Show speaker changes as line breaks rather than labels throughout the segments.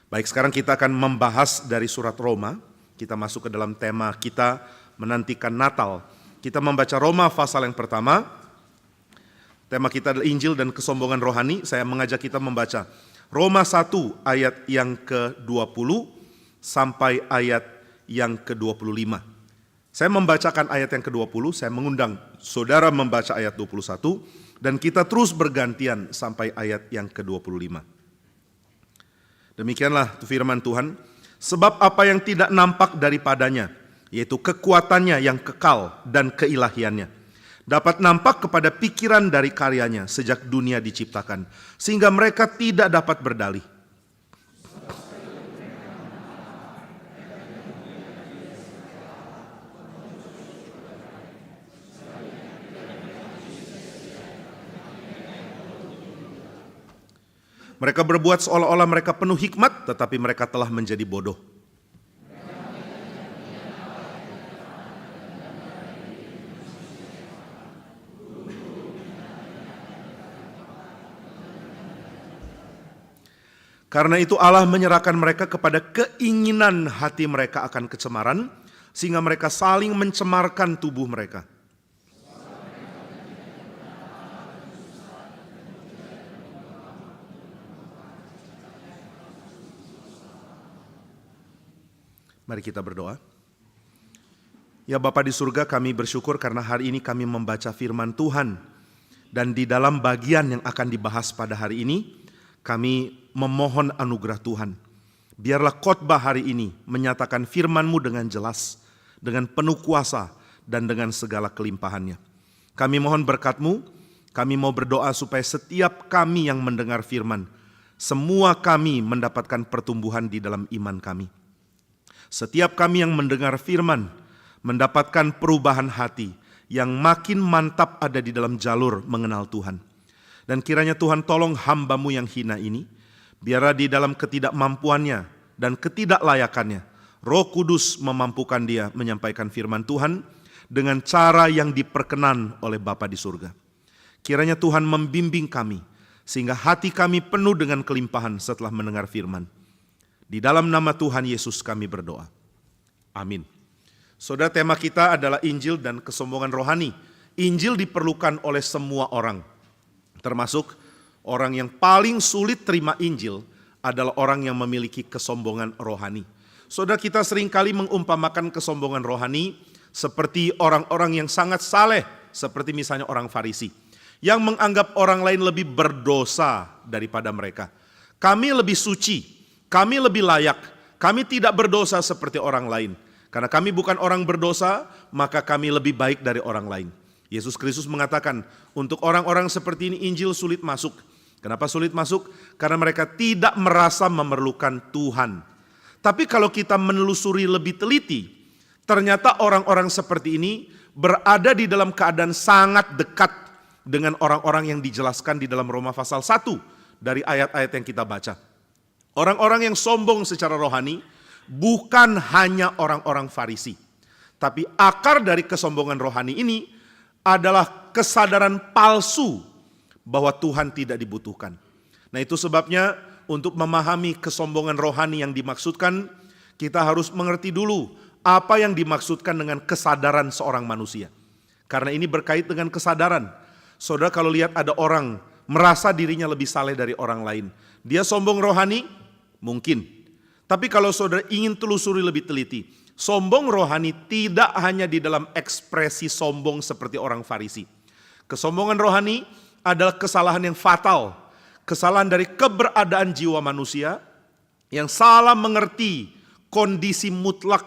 Baik, sekarang kita akan membahas dari surat Roma. Kita masuk ke dalam tema kita menantikan Natal. Kita membaca Roma pasal yang pertama. Tema kita adalah Injil dan kesombongan rohani. Saya mengajak kita membaca Roma 1 ayat yang ke-20 sampai ayat yang ke-25. Saya membacakan ayat yang ke-20, saya mengundang saudara membaca ayat 21, dan kita terus bergantian sampai ayat yang ke-25. Demikianlah firman Tuhan, sebab apa yang tidak nampak daripadanya, yaitu kekuatannya yang kekal dan keilahiannya, dapat nampak kepada pikiran dari karyanya sejak dunia diciptakan, sehingga mereka tidak dapat berdalih. Mereka berbuat seolah-olah mereka penuh hikmat, tetapi mereka telah menjadi bodoh. Karena itu Allah menyerahkan mereka kepada keinginan hati mereka akan kecemaran, sehingga mereka saling mencemarkan tubuh mereka. Mari kita berdoa. Ya Bapa di surga, kami bersyukur karena hari ini kami membaca firman Tuhan. Dan di dalam bagian yang akan dibahas pada hari ini, kami memohon anugerah Tuhan. Biarlah khotbah hari ini menyatakan firman-Mu dengan jelas, dengan penuh kuasa, dan dengan segala kelimpahannya. Kami mohon berkat-Mu, kami mau berdoa supaya setiap kami yang mendengar firman, semua kami mendapatkan pertumbuhan di dalam iman kami. Setiap kami yang mendengar firman mendapatkan perubahan hati yang makin mantap ada di dalam jalur mengenal Tuhan. Dan kiranya Tuhan tolong hamba-Mu yang hina ini, biarlah di dalam ketidakmampuannya dan ketidaklayakannya, Roh Kudus memampukan dia menyampaikan firman Tuhan dengan cara yang diperkenan oleh Bapa di surga. Kiranya Tuhan membimbing kami, sehingga hati kami penuh dengan kelimpahan setelah mendengar firman. Di dalam nama Tuhan Yesus kami berdoa. Amin. Saudara, tema kita adalah Injil dan kesombongan rohani. Injil diperlukan oleh semua orang. Termasuk orang yang paling sulit terima Injil adalah orang yang memiliki kesombongan rohani. Saudara, kita seringkali mengumpamakan kesombongan rohani seperti orang-orang yang sangat saleh, seperti misalnya orang Farisi, yang menganggap orang lain lebih berdosa daripada mereka. Kami lebih suci, kami lebih layak, kami tidak berdosa seperti orang lain. Karena kami bukan orang berdosa, maka kami lebih baik dari orang lain. Yesus Kristus mengatakan, untuk orang-orang seperti ini Injil sulit masuk. Kenapa sulit masuk? Karena mereka tidak merasa memerlukan Tuhan. Tapi kalau kita menelusuri lebih teliti, ternyata orang-orang seperti ini berada di dalam keadaan sangat dekat dengan orang-orang yang dijelaskan di dalam Roma pasal 1 dari ayat-ayat yang kita baca. Orang-orang yang sombong secara rohani bukan hanya orang-orang Farisi. Tapi akar dari kesombongan rohani ini adalah kesadaran palsu bahwa Tuhan tidak dibutuhkan. Nah, itu sebabnya untuk memahami kesombongan rohani yang dimaksudkan, kita harus mengerti dulu apa yang dimaksudkan dengan kesadaran seorang manusia. Karena ini berkait dengan kesadaran. Saudara, kalau lihat ada orang merasa dirinya lebih saleh dari orang lain, dia sombong rohani? Mungkin. Tapi kalau saudara ingin telusuri lebih teliti, sombong rohani tidak hanya di dalam ekspresi sombong seperti orang Farisi. Kesombongan rohani adalah kesalahan yang fatal, kesalahan dari keberadaan jiwa manusia yang salah mengerti kondisi mutlak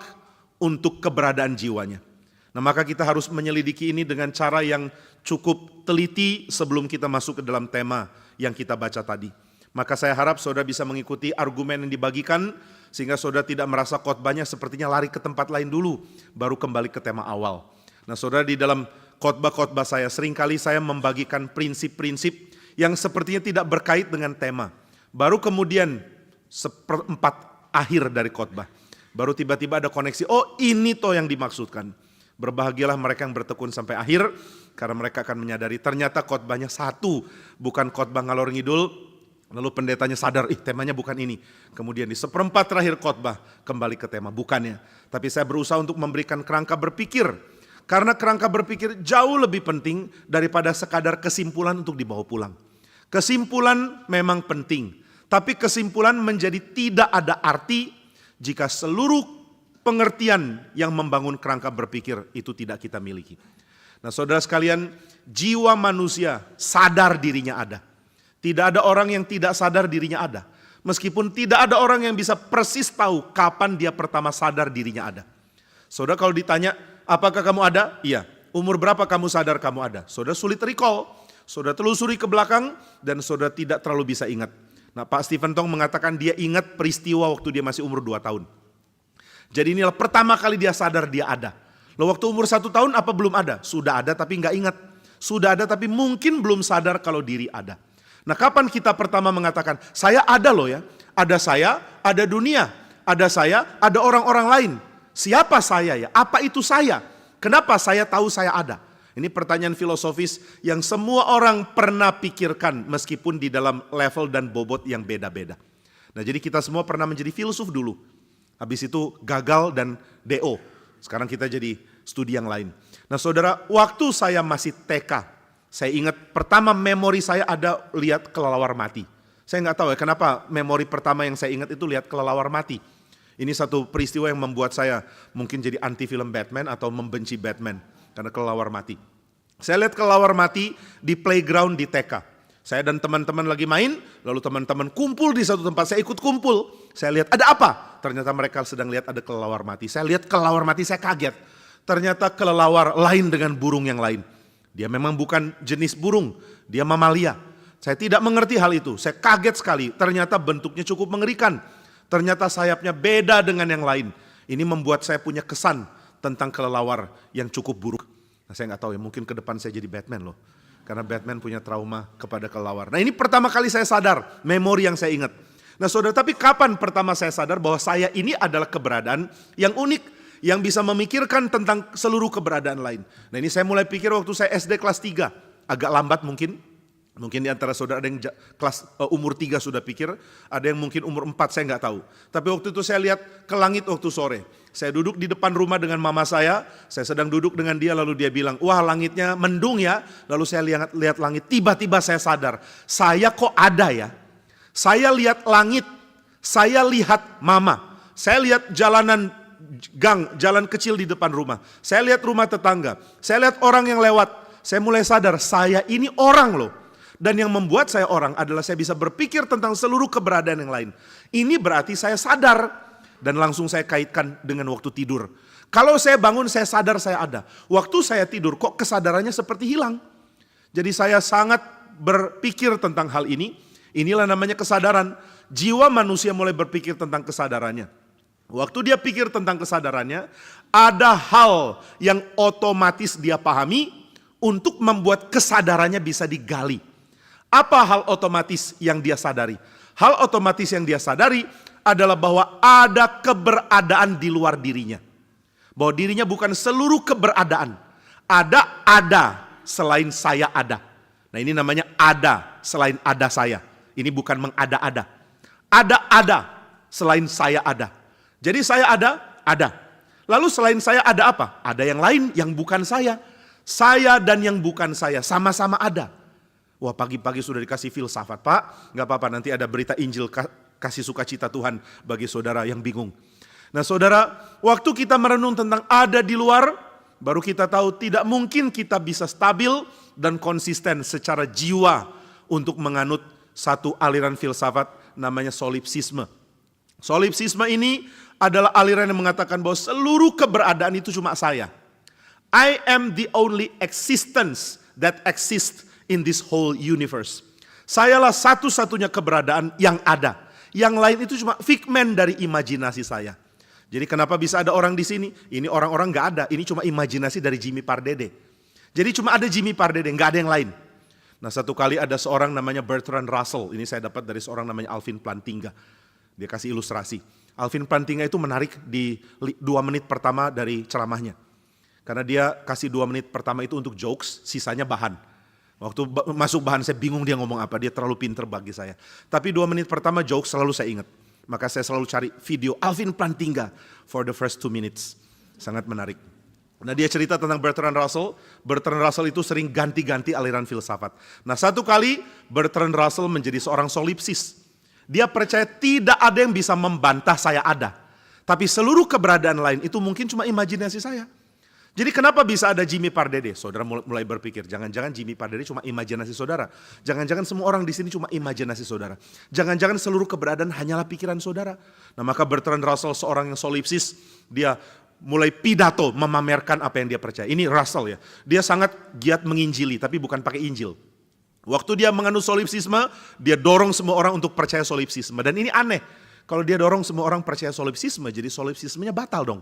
untuk keberadaan jiwanya. Nah, maka kita harus menyelidiki ini dengan cara yang cukup teliti sebelum kita masuk ke dalam tema yang kita baca tadi. Maka saya harap saudara bisa mengikuti argumen yang dibagikan, sehingga saudara tidak merasa khotbahnya sepertinya lari ke tempat lain dulu, baru kembali ke tema awal. Nah, saudara, di dalam khotbah-khotbah saya, seringkali saya membagikan prinsip-prinsip yang sepertinya tidak berkait dengan tema. Baru kemudian seperempat akhir dari khotbah, baru tiba-tiba ada koneksi, oh ini toh yang dimaksudkan. Berbahagialah mereka yang bertekun sampai akhir, karena mereka akan menyadari ternyata khotbahnya satu, bukan khotbah ngalor ngidul, Lalu pendetanya sadar, temanya bukan ini. Kemudian di seperempat terakhir khotbah kembali ke tema, bukannya. Tapi saya berusaha untuk memberikan kerangka berpikir. Karena kerangka berpikir jauh lebih penting daripada sekadar kesimpulan untuk dibawa pulang. Kesimpulan memang penting, tapi kesimpulan menjadi tidak ada arti jika seluruh pengertian yang membangun kerangka berpikir itu tidak kita miliki. Nah saudara sekalian, jiwa manusia sadar dirinya ada. Tidak ada orang yang tidak sadar dirinya ada. Meskipun tidak ada orang yang bisa persis tahu kapan dia pertama sadar dirinya ada. Saudara kalau ditanya, apakah kamu ada? Iya. Umur berapa kamu sadar kamu ada? Saudara sulit recall. Saudara telusuri ke belakang dan saudara tidak terlalu bisa ingat. Nah Pak Stephen Tong mengatakan dia ingat peristiwa waktu dia masih umur 2 tahun. Jadi inilah pertama kali dia sadar dia ada. Loh waktu umur 1 tahun apa belum ada? Sudah ada tapi nggak ingat. Sudah ada tapi mungkin belum sadar kalau diri ada. Nah kapan kita pertama mengatakan, saya ada loh ya. Ada saya, ada dunia. Ada saya, ada orang-orang lain. Siapa saya ya? Apa itu saya? Kenapa saya tahu saya ada? Ini pertanyaan filosofis yang semua orang pernah pikirkan meskipun di dalam level dan bobot yang beda-beda. Nah jadi kita semua pernah menjadi filsuf dulu. Habis itu gagal dan DO. Sekarang kita jadi studi yang lain. Nah saudara, waktu saya masih TK, saya ingat pertama memori saya ada lihat kelelawar mati. Saya nggak tahu ya kenapa memori pertama yang saya ingat itu lihat kelelawar mati. Ini satu peristiwa yang membuat saya mungkin jadi anti film Batman atau membenci Batman karena kelelawar mati. Saya lihat kelelawar mati di playground di TK. Saya dan teman-teman lagi main, lalu teman-teman kumpul di satu tempat, saya ikut kumpul. Saya lihat ada apa? Ternyata mereka sedang lihat ada kelelawar mati. Saya lihat kelelawar mati, saya kaget. Ternyata kelelawar lain dengan burung yang lain. Dia memang bukan jenis burung, dia mamalia. Saya tidak mengerti hal itu, saya kaget sekali. Ternyata bentuknya cukup mengerikan. Ternyata sayapnya beda dengan yang lain. Ini membuat saya punya kesan tentang kelelawar yang cukup buruk. Nah, saya nggak tahu ya, mungkin ke depan saya jadi Batman loh. Karena Batman punya trauma kepada kelelawar. Nah ini pertama kali saya sadar, memori yang saya ingat. Nah saudara, tapi kapan pertama saya sadar bahwa saya ini adalah keberadaan yang unik. Yang bisa memikirkan tentang seluruh keberadaan lain. Nah ini saya mulai pikir waktu saya SD kelas 3. Agak lambat mungkin. Mungkin di antara saudara ada yang kelas umur 3 sudah pikir. Ada yang mungkin umur 4 saya nggak tahu. Tapi waktu itu saya lihat ke langit waktu sore. Saya duduk di depan rumah dengan mama saya sedang duduk dengan dia lalu dia bilang, wah langitnya mendung ya. Lalu saya lihat langit, tiba-tiba saya sadar. Saya kok ada ya. Saya lihat langit, saya lihat mama. Saya lihat jalanan gang, jalan kecil di depan rumah. Saya lihat rumah tetangga. Saya lihat orang yang lewat. Saya mulai sadar, saya ini orang loh. Dan yang membuat saya orang adalah saya bisa berpikir tentang seluruh keberadaan yang lain. Ini berarti saya sadar. Dan langsung saya kaitkan dengan waktu tidur. Kalau saya bangun, saya sadar saya ada. Waktu saya tidur, kok kesadarannya seperti hilang. Jadi saya sangat berpikir tentang hal ini. Inilah namanya kesadaran. Jiwa manusia mulai berpikir tentang kesadarannya. Waktu dia pikir tentang kesadarannya, ada hal yang otomatis dia pahami untuk membuat kesadarannya bisa digali. Apa hal otomatis yang dia sadari? Hal otomatis yang dia sadari adalah bahwa ada keberadaan di luar dirinya. Bahwa dirinya bukan seluruh keberadaan. Ada selain saya ada. Nah ini namanya ada selain ada saya. Ini bukan mengada-ada. Ada selain saya ada. Jadi saya ada. Lalu selain saya ada apa? Ada yang lain yang bukan saya. Saya dan yang bukan saya sama-sama ada. Wah pagi-pagi sudah dikasih filsafat Pak. Gak apa-apa nanti ada berita Injil kasih sukacita Tuhan bagi saudara yang bingung. Nah saudara, waktu kita merenung tentang ada di luar, baru kita tahu tidak mungkin kita bisa stabil dan konsisten secara jiwa untuk menganut satu aliran filsafat namanya solipsisme. Solipsisme ini adalah aliran yang mengatakan bahwa seluruh keberadaan itu cuma saya. I am the only existence that exists in this whole universe. Sayalah satu-satunya keberadaan yang ada. Yang lain itu cuma figment dari imajinasi saya. Jadi kenapa bisa ada orang di sini? Ini orang-orang nggak ada. Ini cuma imajinasi dari Jimmy Pardede. Jadi cuma ada Jimmy Pardede, nggak ada yang lain. Nah satu kali ada seorang namanya Bertrand Russell. Ini saya dapat dari seorang namanya Alvin Plantinga. Dia kasih ilustrasi. Alvin Plantinga itu menarik di 2 menit pertama dari ceramahnya. Karena dia kasih 2 menit pertama itu untuk jokes, sisanya bahan. Waktu masuk bahan saya bingung dia ngomong apa, dia terlalu pinter bagi saya. Tapi 2 menit pertama joke selalu saya ingat. Maka saya selalu cari video Alvin Plantinga for the first 2 minutes. Sangat menarik. Nah dia cerita tentang Bertrand Russell. Bertrand Russell itu sering ganti-ganti aliran filsafat. Nah satu kali Bertrand Russell menjadi seorang solipsis. Dia percaya tidak ada yang bisa membantah saya ada. Tapi seluruh keberadaan lain itu mungkin cuma imajinasi saya. Jadi kenapa bisa ada Jimmy Pardede? Saudara mulai berpikir, jangan-jangan Jimmy Pardede cuma imajinasi saudara. Jangan-jangan semua orang di sini cuma imajinasi saudara. Jangan-jangan seluruh keberadaan hanyalah pikiran saudara. Nah maka Bertrand Russell seorang yang solipsis, dia mulai pidato memamerkan apa yang dia percaya. Ini Russell ya, dia sangat giat menginjili tapi bukan pakai Injil. Waktu dia menganut solipsisme, dia dorong semua orang untuk percaya solipsisme. Dan ini aneh, kalau dia dorong semua orang percaya solipsisme, jadi solipsismenya batal dong.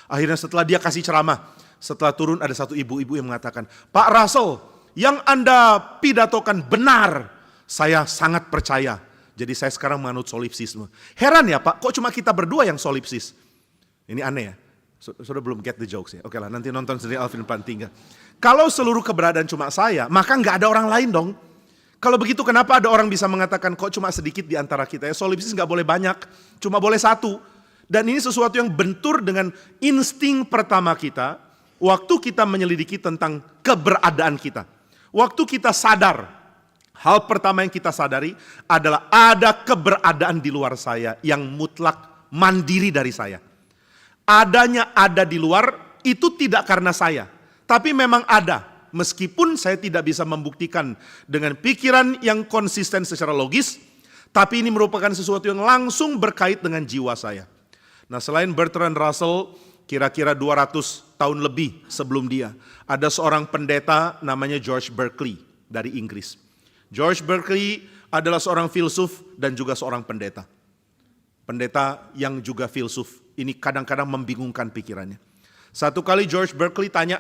Akhirnya setelah dia kasih ceramah, setelah turun ada satu ibu-ibu yang mengatakan, Pak Russell, yang Anda pidatokan benar, saya sangat percaya. Jadi saya sekarang menganut solipsisme. Heran ya Pak, kok cuma kita berdua yang solipsis? Ini aneh ya, sudah belum get the jokes ya. Oke lah, nanti nonton sendiri Alvin Plantinga. Kalau seluruh keberadaan cuma saya, maka nggak ada orang lain dong. Kalau begitu kenapa ada orang bisa mengatakan kok cuma sedikit di antara kita ya, solipsis nggak boleh banyak, cuma boleh satu. Dan ini sesuatu yang bentur dengan insting pertama kita, waktu kita menyelidiki tentang keberadaan kita. Waktu kita sadar, hal pertama yang kita sadari adalah ada keberadaan di luar saya yang mutlak mandiri dari saya. Adanya ada di luar itu tidak karena saya, tapi memang ada. Meskipun saya tidak bisa membuktikan dengan pikiran yang konsisten secara logis, tapi ini merupakan sesuatu yang langsung berkait dengan jiwa saya. Nah selain Bertrand Russell, kira-kira 200 tahun lebih sebelum dia, ada seorang pendeta namanya George Berkeley dari Inggris. George Berkeley adalah seorang filsuf dan juga seorang pendeta. Pendeta yang juga filsuf, ini kadang-kadang membingungkan pikirannya. Satu kali George Berkeley tanya,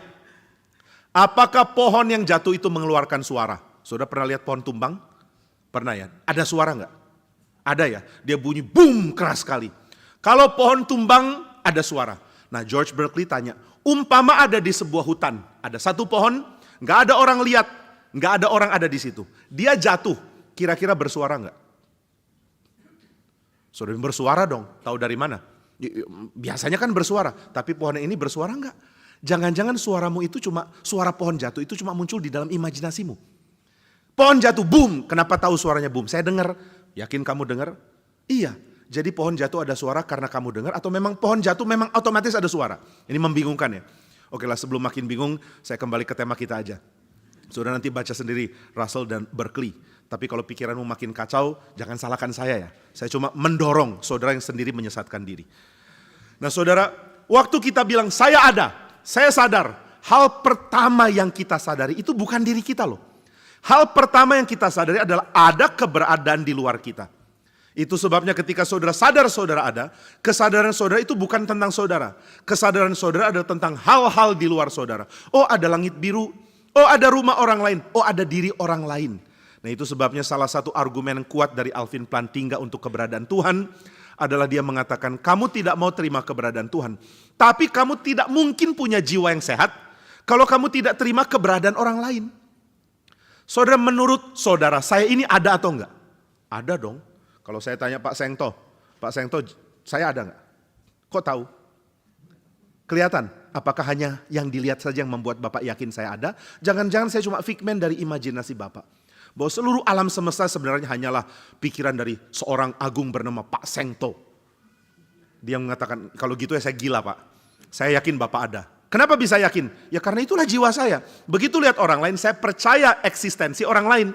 apakah pohon yang jatuh itu mengeluarkan suara? Saudara pernah lihat pohon tumbang? Pernah ya? Ada suara enggak? Ada ya, dia bunyi boom keras sekali. Kalau pohon tumbang ada suara. Nah George Berkeley tanya, umpama ada di sebuah hutan, ada satu pohon, nggak ada orang lihat, nggak ada orang ada di situ. Dia jatuh, kira-kira bersuara nggak? Sudah bersuara dong, tahu dari mana? Biasanya kan bersuara, tapi pohon ini bersuara nggak? Jangan-jangan suaramu itu cuma, suara pohon jatuh itu cuma muncul di dalam imajinasimu. Pohon jatuh, boom, kenapa tahu suaranya boom? Saya dengar, yakin kamu dengar? Iya. Jadi pohon jatuh ada suara karena kamu dengar atau memang pohon jatuh memang otomatis ada suara? Ini membingungkan ya. Oke lah sebelum makin bingung saya kembali ke tema kita aja. Saudara nanti baca sendiri Russell dan Berkeley. Tapi kalau pikiranmu makin kacau jangan salahkan saya ya. Saya cuma mendorong saudara yang sendiri menyesatkan diri. Nah saudara, waktu kita bilang saya ada, saya sadar. Hal pertama yang kita sadari itu bukan diri kita loh. Hal pertama yang kita sadari adalah ada keberadaan di luar kita. Itu sebabnya ketika saudara sadar saudara ada, kesadaran saudara itu bukan tentang saudara. Kesadaran saudara adalah tentang hal-hal di luar saudara. Oh ada langit biru, oh ada rumah orang lain, oh ada diri orang lain. Nah itu sebabnya salah satu argumen yang kuat dari Alvin Plantinga untuk keberadaan Tuhan adalah dia mengatakan kamu tidak mau terima keberadaan Tuhan. Tapi kamu tidak mungkin punya jiwa yang sehat kalau kamu tidak terima keberadaan orang lain. Saudara menurut saudara saya ini ada atau enggak? Ada dong. Kalau saya tanya Pak Sengto, saya ada nggak? Kok tahu? Kelihatan, apakah hanya yang dilihat saja yang membuat Bapak yakin saya ada? Jangan-jangan saya cuma figment dari imajinasi Bapak. Bahwa seluruh alam semesta sebenarnya hanyalah pikiran dari seorang agung bernama Pak Sengto. Dia mengatakan, kalau gitu ya saya gila Pak. Saya yakin Bapak ada. Kenapa bisa yakin? Ya karena itulah jiwa saya. Begitu lihat orang lain, saya percaya eksistensi orang lain.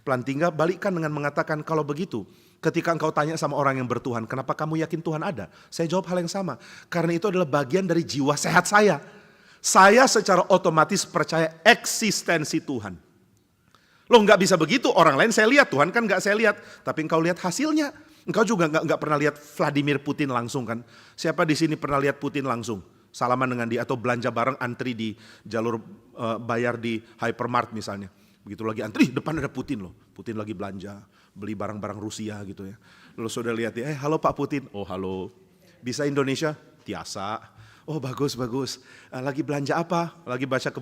Plantinga balikkan dengan mengatakan kalau begitu. Ketika engkau tanya sama orang yang bertuhan, kenapa kamu yakin Tuhan ada? Saya jawab hal yang sama. Karena itu adalah bagian dari jiwa sehat saya. Saya secara otomatis percaya eksistensi Tuhan. Loh nggak bisa begitu, orang lain saya lihat, Tuhan kan nggak saya lihat. Tapi engkau lihat hasilnya. Engkau juga nggak pernah lihat Vladimir Putin langsung kan. Siapa di sini pernah lihat Putin langsung? Salaman dengan dia atau belanja barang antri di jalur bayar di hypermart misalnya. Begitu lagi antri, depan ada Putin loh. Putin lagi belanja, beli barang-barang Rusia gitu ya. Lalu saudara lihat ya, halo Pak Putin. Oh halo. Bisa Indonesia? Tiasa. Oh bagus. Lagi belanja apa? Lagi belanja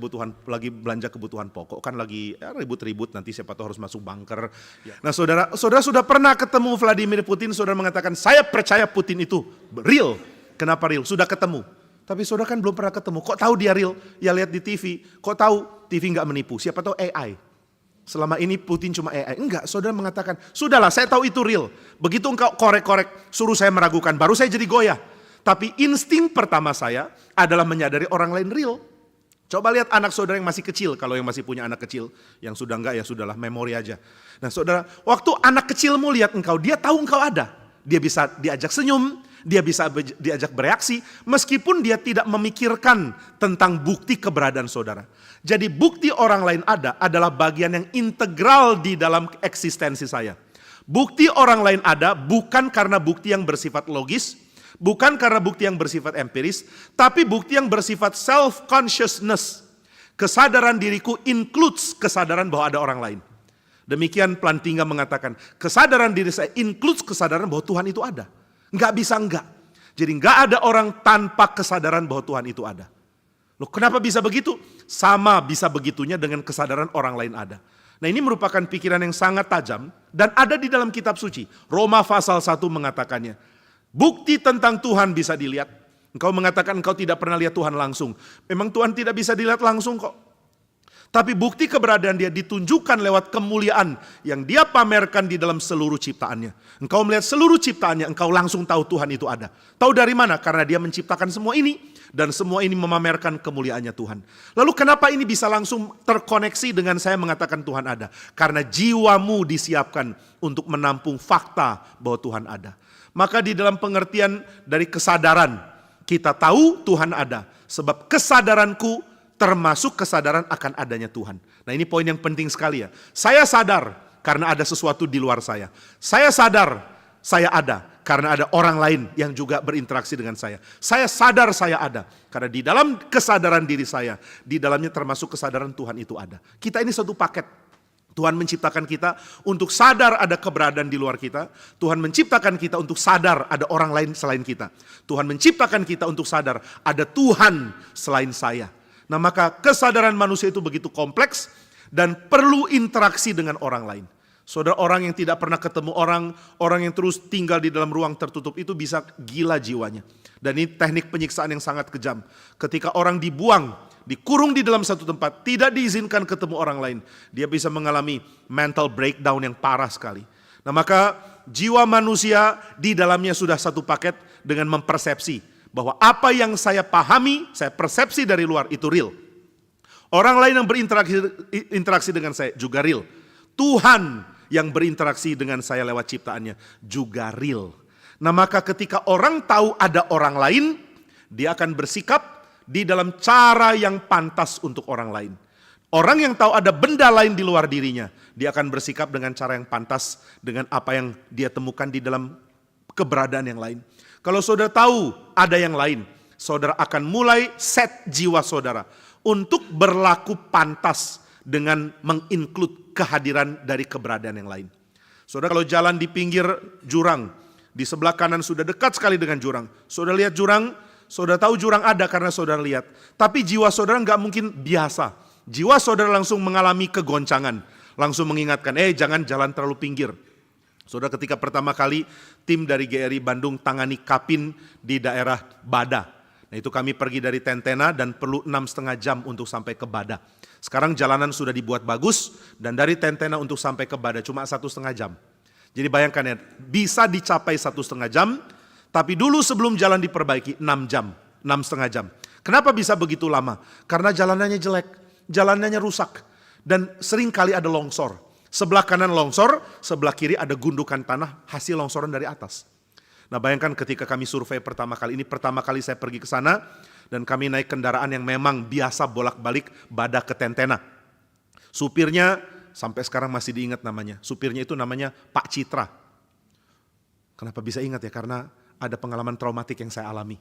kebutuhan pokok. Kan lagi ribut-ribut, nanti siapa tahu harus masuk bunker. Nah saudara sudah pernah ketemu Vladimir Putin, saudara mengatakan, saya percaya Putin itu real. Kenapa real? Sudah ketemu. Tapi saudara kan belum pernah ketemu. Kok tahu dia real? Ya lihat di TV. Kok tahu TV nggak menipu? Siapa tahu AI. Selama ini Putin cuma AI. Enggak, saudara mengatakan, sudahlah saya tahu itu real. Begitu engkau korek-korek, suruh saya meragukan, baru saya jadi goyah. Tapi insting pertama saya adalah menyadari orang lain real. Coba lihat anak saudara yang masih kecil, kalau yang masih punya anak kecil. Yang sudah enggak ya sudahlah, memori aja. Nah saudara, waktu anak kecilmu lihat engkau, dia tahu engkau ada. Dia bisa diajak senyum, dia bisa diajak bereaksi, meskipun dia tidak memikirkan tentang bukti keberadaan saudara. Jadi bukti orang lain ada adalah bagian yang integral di dalam eksistensi saya. Bukti orang lain ada bukan karena bukti yang bersifat logis, bukan karena bukti yang bersifat empiris, tapi bukti yang bersifat self-consciousness. Kesadaran diriku includes kesadaran bahwa ada orang lain. Demikian Plantinga mengatakan, kesadaran diri saya includes kesadaran bahwa Tuhan itu ada. Enggak bisa enggak. Jadi enggak ada orang tanpa kesadaran bahwa Tuhan itu ada. Loh, kenapa bisa begitu? Sama bisa begitunya dengan kesadaran orang lain ada. Nah ini merupakan pikiran yang sangat tajam dan ada di dalam kitab suci. Roma pasal 1 mengatakannya. Bukti tentang Tuhan bisa dilihat. Engkau mengatakan engkau tidak pernah lihat Tuhan langsung. Memang Tuhan tidak bisa dilihat langsung kok. Tapi bukti keberadaan dia ditunjukkan lewat kemuliaan yang dia pamerkan di dalam seluruh ciptaannya. Engkau melihat seluruh ciptaannya, engkau langsung tahu Tuhan itu ada. Tahu dari mana? Karena dia menciptakan semua ini. Dan semua ini memamerkan kemuliaannya Tuhan. Lalu kenapa ini bisa langsung terkoneksi dengan saya mengatakan Tuhan ada? Karena jiwamu disiapkan untuk menampung fakta bahwa Tuhan ada. Maka di dalam pengertian dari kesadaran, kita tahu Tuhan ada. Sebab kesadaranku termasuk kesadaran akan adanya Tuhan. Nah ini poin yang penting sekali ya. Saya sadar karena ada sesuatu di luar saya. Saya sadar saya ada karena ada orang lain yang juga berinteraksi dengan saya. Saya sadar saya ada karena di dalam kesadaran diri saya, di dalamnya termasuk kesadaran Tuhan itu ada. Kita ini satu paket. Tuhan menciptakan kita untuk sadar ada keberadaan di luar kita. Tuhan menciptakan kita untuk sadar ada orang lain selain kita. Tuhan menciptakan kita untuk sadar ada Tuhan selain saya. Nah maka kesadaran manusia itu begitu kompleks dan perlu interaksi dengan orang lain. Saudara, orang yang tidak pernah ketemu orang yang terus tinggal di dalam ruang tertutup itu bisa gila jiwanya. Dan ini teknik penyiksaan yang sangat kejam. Ketika orang dibuang, dikurung di dalam satu tempat, tidak diizinkan ketemu orang lain, dia bisa mengalami mental breakdown yang parah sekali. Nah maka jiwa manusia di dalamnya sudah satu paket dengan mempersepsi bahwa apa yang saya pahami, saya persepsi dari luar itu real. Orang lain yang berinteraksi dengan saya juga real. Tuhan yang berinteraksi dengan saya lewat ciptaannya juga real. Nah maka ketika orang tahu ada orang lain, dia akan bersikap di dalam cara yang pantas untuk orang lain. Orang yang tahu ada benda lain di luar dirinya, dia akan bersikap dengan cara yang pantas dengan apa yang dia temukan di dalam keberadaan yang lain. Kalau saudara tahu ada yang lain, saudara akan mulai set jiwa saudara untuk berlaku pantas dengan menginclude kehadiran dari keberadaan yang lain. Saudara kalau jalan di pinggir jurang, di sebelah kanan sudah dekat sekali dengan jurang. Saudara lihat jurang, saudara tahu jurang ada karena saudara lihat. Tapi jiwa saudara nggak mungkin biasa. Jiwa saudara langsung mengalami kegoncangan. Langsung mengingatkan, jangan jalan terlalu pinggir. Saudara ketika pertama kali tim dari GRI Bandung tangani Kapin di daerah Bada. Nah itu kami pergi dari Tentena dan perlu 6,5 jam untuk sampai ke Bada. Sekarang jalanan sudah dibuat bagus dan dari Tentena untuk sampai ke Bada cuma 1,5 jam. Jadi bayangkan ya, bisa dicapai 1,5 jam, tapi dulu sebelum jalan diperbaiki 6 jam, 6,5 jam. Kenapa bisa begitu lama? Karena jalanannya jelek, jalanannya rusak dan sering kali ada longsor. Sebelah kanan longsor, sebelah kiri ada gundukan tanah hasil longsoran dari atas. Nah bayangkan ketika kami survei pertama kali ini, pertama kali saya pergi ke sana, dan kami naik kendaraan yang memang biasa bolak-balik Bada ke Tentena. Supirnya sampai sekarang masih diingat namanya. Supirnya itu namanya Pak Citra. Kenapa bisa ingat ya? Karena ada pengalaman traumatik yang saya alami.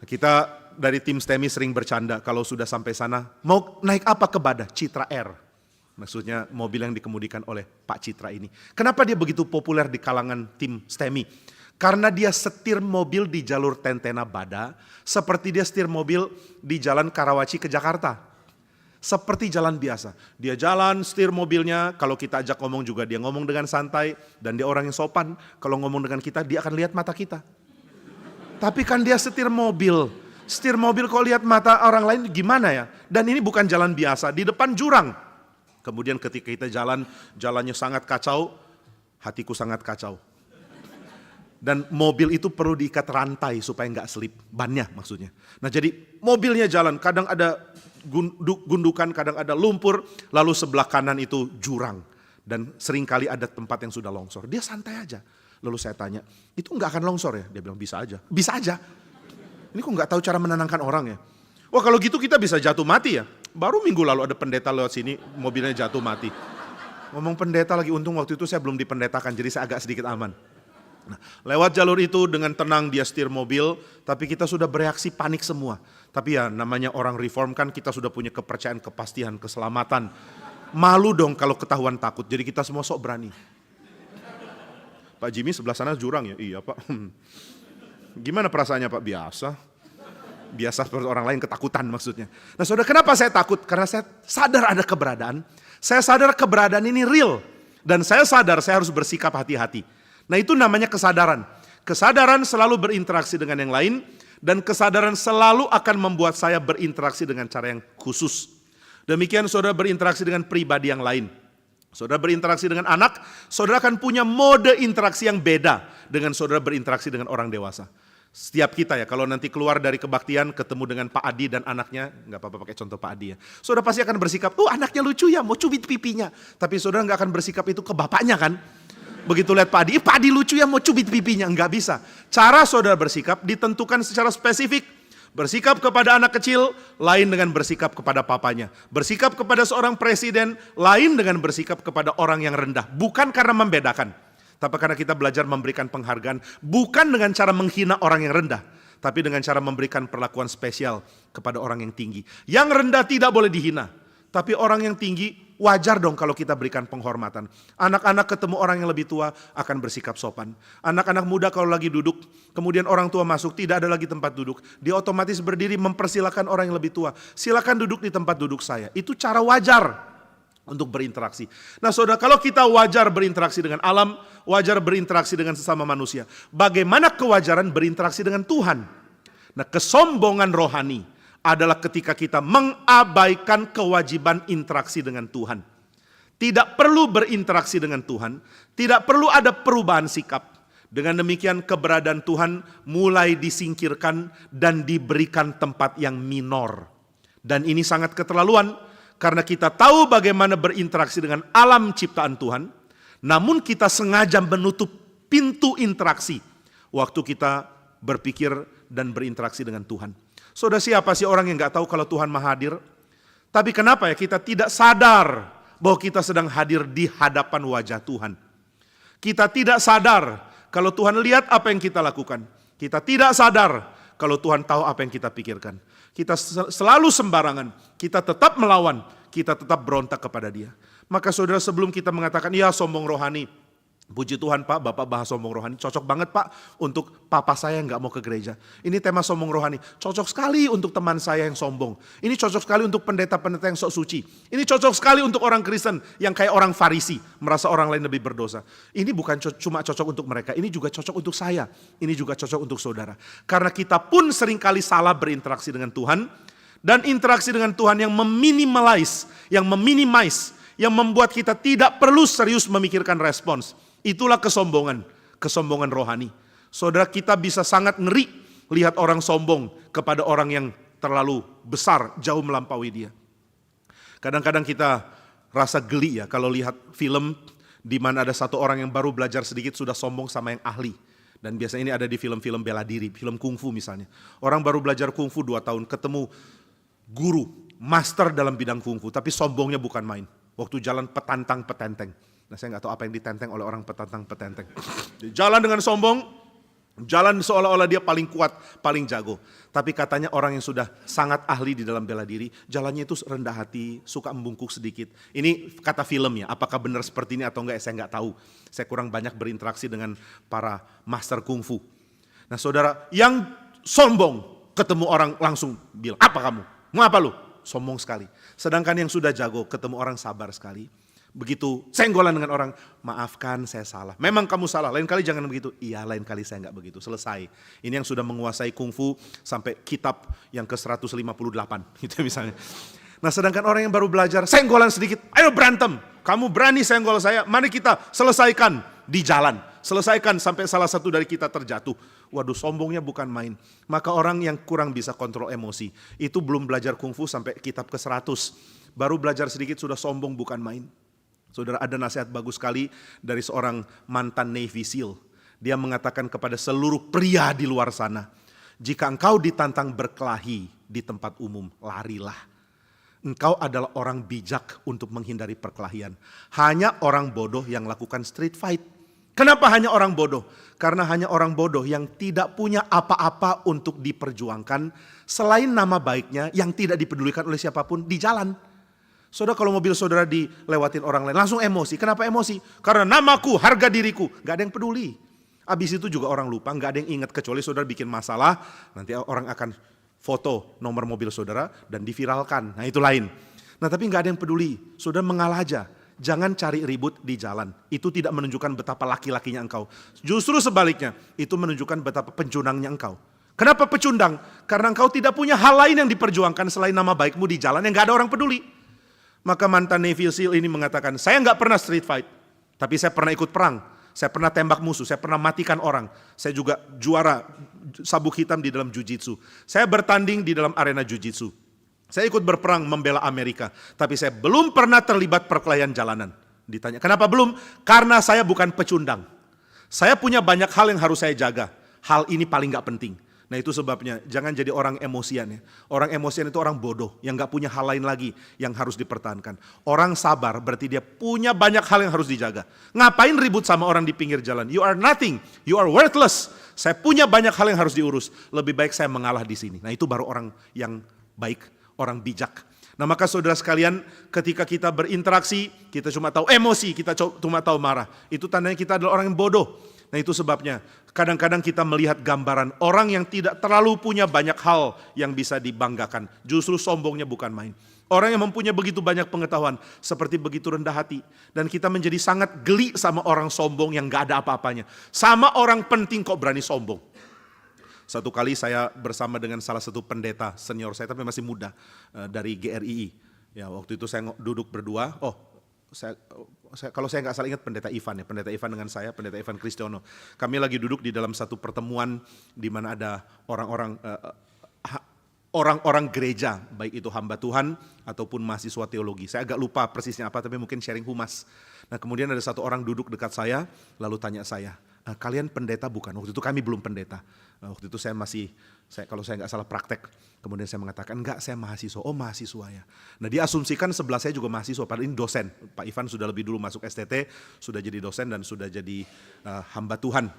Kita dari tim STEMI sering bercanda kalau sudah sampai sana, mau naik apa ke Bada? Citra Air. Maksudnya mobil yang dikemudikan oleh Pak Citra ini. Kenapa dia begitu populer di kalangan tim STEMI? Karena dia setir mobil di jalur Tentena Bada, seperti dia setir mobil di jalan Karawaci ke Jakarta. Seperti jalan biasa. Dia jalan, setir mobilnya, kalau kita ajak ngomong juga dia ngomong dengan santai, dan dia orang yang sopan, kalau ngomong dengan kita dia akan lihat mata kita. Tapi kan dia setir mobil kalau lihat mata orang lain gimana ya? Dan ini bukan jalan biasa, di depan jurang. Kemudian ketika kita jalannya sangat kacau, hatiku sangat kacau. Dan mobil itu perlu diikat rantai supaya nggak selip, bannya maksudnya. Nah jadi mobilnya jalan, kadang ada gundukan, kadang ada lumpur, lalu sebelah kanan itu jurang. Dan seringkali ada tempat yang sudah longsor. Dia santai aja. Lalu saya tanya, itu nggak akan longsor ya? Dia bilang bisa aja. Bisa aja. Ini kok nggak tahu cara menenangkan orang ya? Wah kalau gitu kita bisa jatuh mati ya? Baru minggu lalu ada pendeta lewat sini, mobilnya jatuh mati. Ngomong pendeta lagi, untung waktu itu saya belum dipendetakan, jadi saya agak sedikit aman. Nah, lewat jalur itu dengan tenang dia setir mobil, tapi kita sudah bereaksi panik semua. Tapi ya namanya orang reform kan kita sudah punya kepercayaan, kepastian, keselamatan. Malu dong kalau ketahuan takut, jadi kita semua sok berani. Pak Jimmy sebelah sana jurang ya? Iya Pak. Gimana perasaannya Pak? Biasa. Biasa seperti orang lain ketakutan maksudnya. Nah saudara, kenapa saya takut? Karena saya sadar ada keberadaan. Saya sadar keberadaan ini real. Dan saya sadar saya harus bersikap hati-hati. Nah itu namanya kesadaran. Kesadaran selalu berinteraksi dengan yang lain. Dan kesadaran selalu akan membuat saya berinteraksi dengan cara yang khusus. Demikian saudara berinteraksi dengan pribadi yang lain. Saudara berinteraksi dengan anak, saudara akan punya mode interaksi yang beda dengan saudara berinteraksi dengan orang dewasa. Setiap kita ya, kalau nanti keluar dari kebaktian ketemu dengan Pak Adi dan anaknya, nggak apa-apa pakai contoh Pak Adi ya. Saudara pasti akan bersikap, anaknya lucu ya, mau cubit pipinya. Tapi saudara nggak akan bersikap itu ke bapaknya kan. Begitu lihat Pak Adi lucu ya, mau cubit pipinya. Nggak bisa. Cara saudara bersikap ditentukan secara spesifik. Bersikap kepada anak kecil, lain dengan bersikap kepada papanya. Bersikap kepada seorang presiden, lain dengan bersikap kepada orang yang rendah. Bukan karena membedakan, tapi karena kita belajar memberikan penghargaan. Bukan dengan cara menghina orang yang rendah, tapi dengan cara memberikan perlakuan spesial kepada orang yang tinggi. Yang rendah tidak boleh dihina, tapi orang yang tinggi wajar dong kalau kita berikan penghormatan. Anak-anak ketemu orang yang lebih tua akan bersikap sopan. Anak-anak muda kalau lagi duduk, kemudian orang tua masuk, tidak ada lagi tempat duduk. Dia otomatis berdiri mempersilakan orang yang lebih tua. Silakan duduk di tempat duduk saya. Itu cara wajar untuk berinteraksi. Nah saudara, kalau kita wajar berinteraksi dengan alam, wajar berinteraksi dengan sesama manusia. Bagaimana kewajaran berinteraksi dengan Tuhan? Nah kesombongan rohani adalah ketika kita mengabaikan kewajiban interaksi dengan Tuhan. Tidak perlu berinteraksi dengan Tuhan, tidak perlu ada perubahan sikap. Dengan demikian keberadaan Tuhan mulai disingkirkan dan diberikan tempat yang minor. Dan ini sangat keterlaluan karena kita tahu bagaimana berinteraksi dengan alam ciptaan Tuhan, namun kita sengaja menutup pintu interaksi waktu kita berpikir dan berinteraksi dengan Tuhan. Saudara, siapa sih orang yang gak tahu kalau Tuhan Maha hadir? Tapi kenapa ya kita tidak sadar bahwa kita sedang hadir di hadapan wajah Tuhan. Kita tidak sadar kalau Tuhan lihat apa yang kita lakukan. Kita tidak sadar kalau Tuhan tahu apa yang kita pikirkan. Kita selalu sembarangan, kita tetap melawan, kita tetap berontak kepada Dia. Maka saudara, sebelum kita mengatakan, ya sombong rohani, puji Tuhan Pak, Bapak bahas sombong rohani, cocok banget Pak untuk papa saya yang gak mau ke gereja. Ini tema sombong rohani, cocok sekali untuk teman saya yang sombong. Ini cocok sekali untuk pendeta-pendeta yang sok suci. Ini cocok sekali untuk orang Kristen yang kayak orang Farisi, merasa orang lain lebih berdosa. Ini bukan cuma cocok untuk mereka, ini juga cocok untuk saya. Ini juga cocok untuk saudara. Karena kita pun seringkali salah berinteraksi dengan Tuhan, dan interaksi dengan Tuhan yang meminimalize, yang meminimize, yang membuat kita tidak perlu serius memikirkan respons. Itulah kesombongan rohani. Saudara, kita bisa sangat ngeri lihat orang sombong kepada orang yang terlalu besar, jauh melampaui dia. Kadang-kadang kita rasa geli ya kalau lihat film di mana ada satu orang yang baru belajar sedikit sudah sombong sama yang ahli. Dan biasanya ini ada di film-film bela diri, film kungfu misalnya. Orang baru belajar kungfu 2 tahun ketemu guru, master dalam bidang kungfu, tapi sombongnya bukan main. Waktu jalan petantang-petenteng. Nah saya gak tahu apa yang ditenteng oleh orang petantang-petenteng. Jalan dengan sombong, Jalan seolah-olah dia paling kuat, paling jago. Tapi katanya orang yang sudah sangat ahli di dalam bela diri, jalannya itu rendah hati, suka membungkuk sedikit. Ini kata film ya, apakah benar seperti ini atau enggak saya enggak tahu. Saya kurang banyak berinteraksi dengan para master kungfu. Nah saudara, yang sombong ketemu orang langsung bilang, apa kamu? Mau apa lu? Sombong sekali. Sedangkan yang sudah jago ketemu orang sabar sekali. Begitu senggolan dengan orang, maafkan saya salah. Memang kamu salah, lain kali jangan begitu. Iya, lain kali saya enggak begitu. Selesai. Ini yang sudah menguasai kungfu sampai kitab yang ke-158 gitu misalnya. Nah sedangkan orang yang baru belajar, senggolan sedikit, ayo berantem. Kamu berani senggol saya, mari kita selesaikan di jalan. Selesaikan sampai salah satu dari kita terjatuh. Waduh, sombongnya bukan main. Maka orang yang kurang bisa kontrol emosi, itu belum belajar kungfu sampai kitab ke-100. Baru belajar sedikit sudah sombong bukan main. Saudara, ada nasihat bagus sekali dari seorang mantan Navy SEAL. Dia mengatakan kepada seluruh pria di luar sana, jika engkau ditantang berkelahi di tempat umum, larilah. Engkau adalah orang bijak untuk menghindari perkelahian. Hanya orang bodoh yang lakukan street fight. Kenapa hanya orang bodoh? Karena hanya orang bodoh yang tidak punya apa-apa untuk diperjuangkan selain nama baiknya yang tidak dipedulikan oleh siapapun di jalan. Saudara, kalau mobil saudara dilewatin orang lain, langsung emosi. Kenapa emosi? Karena namaku, harga diriku. Gak ada yang peduli. Habis itu juga orang lupa, gak ada yang ingat. Kecuali saudara bikin masalah, nanti orang akan foto nomor mobil saudara dan diviralkan. Nah itu lain. Nah tapi gak ada yang peduli. Saudara mengalah aja. Jangan cari ribut di jalan. Itu tidak menunjukkan betapa laki-lakinya engkau. Justru sebaliknya, itu menunjukkan betapa pencundangnya engkau. Kenapa pecundang? Karena engkau tidak punya hal lain yang diperjuangkan selain nama baikmu di jalan yang gak ada orang peduli. Maka mantan Navy SEAL ini mengatakan, saya nggak pernah street fight, tapi saya pernah ikut perang, saya pernah tembak musuh, saya pernah matikan orang, saya juga juara sabuk hitam di dalam jiu-jitsu, saya bertanding di dalam arena jiu-jitsu, saya ikut berperang membela Amerika, tapi saya belum pernah terlibat perkelahian jalanan. Ditanya, kenapa belum? Karena saya bukan pecundang, saya punya banyak hal yang harus saya jaga, hal ini paling nggak penting. Nah itu sebabnya jangan jadi orang emosian ya. Orang emosian itu orang bodoh yang gak punya hal lain lagi yang harus dipertahankan. Orang sabar berarti dia punya banyak hal yang harus dijaga. Ngapain ribut sama orang di pinggir jalan? You are nothing, you are worthless. Saya punya banyak hal yang harus diurus. Lebih baik saya mengalah di sini. Nah itu baru orang yang baik, orang bijak. Nah maka saudara sekalian, ketika kita berinteraksi, kita cuma tahu emosi, kita cuma tahu marah. Itu tandanya kita adalah orang yang bodoh. Nah itu sebabnya kadang-kadang kita melihat gambaran orang yang tidak terlalu punya banyak hal yang bisa dibanggakan. Justru sombongnya bukan main. Orang yang mempunyai begitu banyak pengetahuan seperti begitu rendah hati. Dan kita menjadi sangat geli sama orang sombong yang gak ada apa-apanya. Sama orang penting kok berani sombong. Satu kali saya bersama dengan salah satu pendeta senior saya tapi masih muda dari GRII. Ya waktu itu saya duduk berdua. Kalau saya nggak salah ingat pendeta Ivan ya, pendeta Ivan dengan saya, pendeta Ivan Kristiono. Kami lagi duduk di dalam satu pertemuan di mana ada orang-orang gereja, baik itu hamba Tuhan ataupun mahasiswa teologi. Saya agak lupa persisnya apa, tapi mungkin sharing humas. Nah kemudian ada satu orang duduk dekat saya, lalu tanya saya, kalian pendeta bukan? Waktu itu kami belum pendeta. Waktu itu kalau saya nggak salah praktek. Kemudian saya mengatakan, enggak saya mahasiswa. Oh mahasiswa ya. Nah dia asumsikan sebelah saya juga mahasiswa, padahal ini dosen. Pak Ivan sudah lebih dulu masuk STT, sudah jadi dosen dan sudah jadi hamba Tuhan.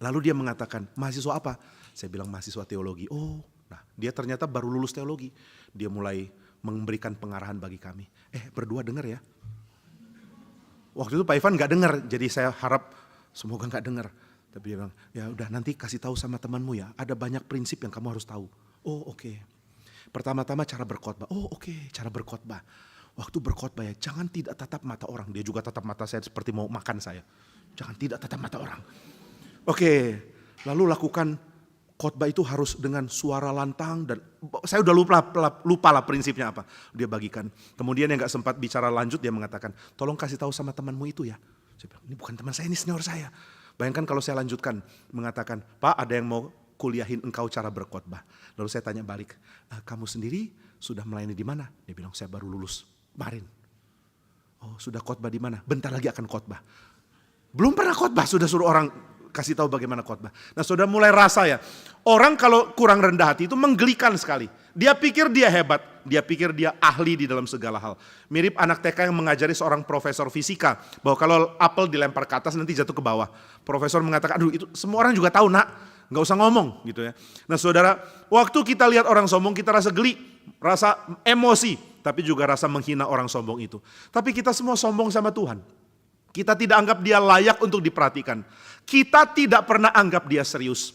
Lalu dia mengatakan, mahasiswa apa? Saya bilang mahasiswa teologi. Oh, nah dia ternyata baru lulus teologi. Dia mulai memberikan pengarahan bagi kami. Berdua dengar ya. Waktu itu Pak Ivan nggak dengar, jadi saya harap semoga nggak dengar. Tapi dia bilang, ya udah nanti kasih tahu sama temanmu ya, ada banyak prinsip yang kamu harus tahu. Oh oke. Pertama-tama cara berkhotbah. Oh oke, cara berkhotbah. Waktu berkhotbah ya, jangan tidak tatap mata orang. Dia juga tatap mata saya seperti mau makan saya. Jangan tidak tatap mata orang. Oke, lalu lakukan khotbah itu harus dengan suara lantang dan saya udah lupa lah prinsipnya apa. Dia bagikan. Kemudian yang gak sempat bicara lanjut dia mengatakan, tolong kasih tahu sama temanmu itu ya. Saya bilang, ini bukan teman saya, ini senior saya. Bayangkan kalau saya lanjutkan mengatakan, Pak ada yang mau kuliahin engkau cara berkhotbah. Lalu saya tanya balik, kamu sendiri sudah melayani di mana? Dia bilang saya baru lulus kemarin. Oh sudah khotbah di mana? Bentar lagi akan khotbah. Belum pernah khotbah sudah suruh orang kasih tahu bagaimana khotbah. Nah sudah mulai rasa ya, orang kalau kurang rendah hati itu menggelikan sekali. Dia pikir dia hebat, Dia pikir dia ahli di dalam segala hal. Mirip anak TK yang mengajari seorang profesor fisika bahwa kalau apel dilempar ke atas nanti jatuh ke bawah. Profesor mengatakan, aduh itu semua orang juga tahu nak, nggak usah ngomong gitu ya. Nah saudara, waktu kita lihat orang sombong kita rasa geli, rasa emosi, tapi juga rasa menghina orang sombong itu. Tapi kita semua sombong sama Tuhan. Kita tidak anggap dia layak untuk diperhatikan. Kita tidak pernah anggap dia serius.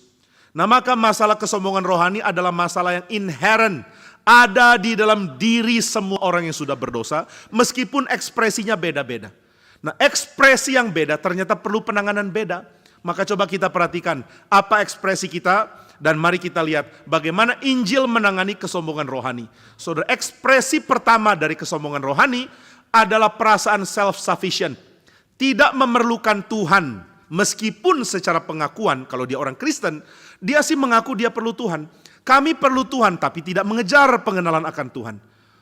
Nah maka masalah kesombongan rohani adalah masalah yang inherent, ada di dalam diri semua orang yang sudah berdosa, meskipun ekspresinya beda-beda. Nah ekspresi yang beda ternyata perlu penanganan beda. Maka coba kita perhatikan apa ekspresi kita, dan mari kita lihat bagaimana Injil menangani kesombongan rohani. Saudara, ekspresi pertama dari kesombongan rohani adalah perasaan self-sufficient. Tidak memerlukan Tuhan, meskipun secara pengakuan kalau dia orang Kristen, dia sih mengaku dia perlu Tuhan. Kami perlu Tuhan tapi tidak mengejar pengenalan akan Tuhan.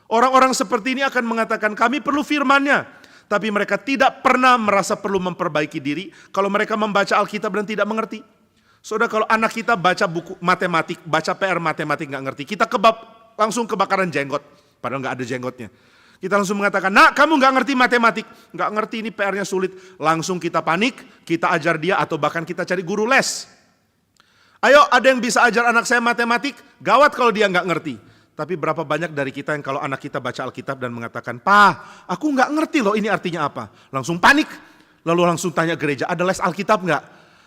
Orang-orang seperti ini akan mengatakan kami perlu firman-Nya, tapi mereka tidak pernah merasa perlu memperbaiki diri kalau mereka membaca Alkitab dan tidak mengerti. Saudara, kalau anak kita baca buku matematik, baca PR matematik nggak ngerti, kita langsung kebakaran jenggot, padahal nggak ada jenggotnya. Kita langsung mengatakan, nak kamu nggak ngerti matematik, nggak ngerti ini PR-nya sulit. Langsung kita panik, kita ajar dia atau bahkan kita cari guru les. Ayo ada yang bisa ajar anak saya matematik, gawat kalau dia nggak ngerti. Tapi berapa banyak dari kita yang kalau anak kita baca Alkitab dan mengatakan, "Pa, aku nggak ngerti loh ini artinya apa." Langsung panik, lalu langsung tanya gereja, ada les Alkitab nggak?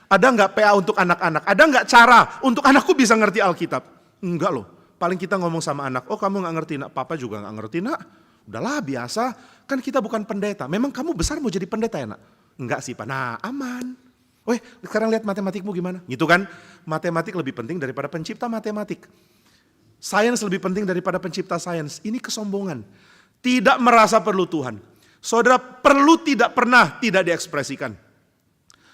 Ada nggak PA untuk anak-anak? Ada nggak cara untuk anakku bisa ngerti Alkitab? Enggak loh, paling kita ngomong sama anak, oh kamu nggak ngerti nak, papa juga nggak ngerti nak. Udahlah biasa, kan kita bukan pendeta. Memang kamu besar mau jadi pendeta ya nak? Enggak sih Pak, nah aman. Weh sekarang lihat matematikmu gimana? Gitu kan, matematik lebih penting daripada pencipta matematik. Sains lebih penting daripada pencipta sains. Ini kesombongan. Tidak merasa perlu Tuhan. Saudara, perlu tidak pernah tidak diekspresikan.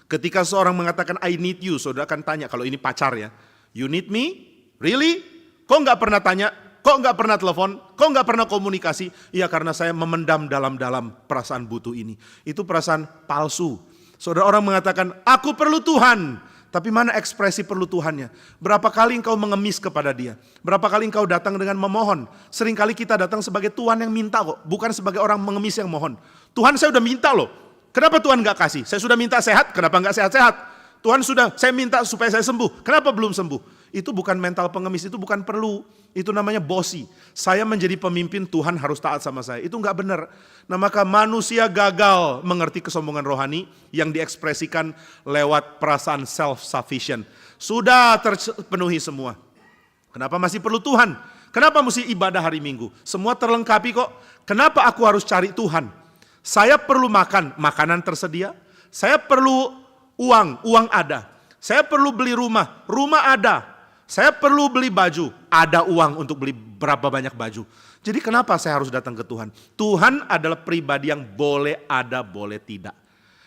Ketika seorang mengatakan I need you, saudara akan tanya, kalau ini pacar ya, you need me? Really? Kok nggak pernah tanya? Kok nggak pernah telepon? Kok nggak pernah komunikasi? Iya karena saya memendam dalam-dalam perasaan butuh ini. Itu perasaan palsu. Saudara, orang mengatakan aku perlu Tuhan, tapi mana ekspresi perlu Tuhannya? Berapa kali engkau mengemis kepada dia? Berapa kali engkau datang dengan memohon? Seringkali kita datang sebagai Tuhan yang minta kok, bukan sebagai orang mengemis yang mohon. Tuhan saya udah minta loh, kenapa Tuhan gak kasih? Saya sudah minta sehat, kenapa gak sehat-sehat? Tuhan sudah, saya minta supaya saya sembuh, kenapa belum sembuh? Itu bukan mental pengemis, itu bukan perlu. Itu namanya bosi. Saya menjadi pemimpin, Tuhan harus taat sama saya. Itu gak benar. Nah maka manusia gagal mengerti kesombongan rohani yang diekspresikan lewat perasaan self-sufficient. Sudah terpenuhi semua. Kenapa masih perlu Tuhan? Kenapa mesti ibadah hari Minggu? Semua terlengkapi kok. Kenapa aku harus cari Tuhan? Saya perlu makan, makanan tersedia. Saya perlu uang ada. Saya perlu beli rumah ada. Saya perlu beli baju, ada uang untuk beli berapa banyak baju. Jadi kenapa saya harus datang ke Tuhan? Tuhan adalah pribadi yang boleh ada, boleh tidak.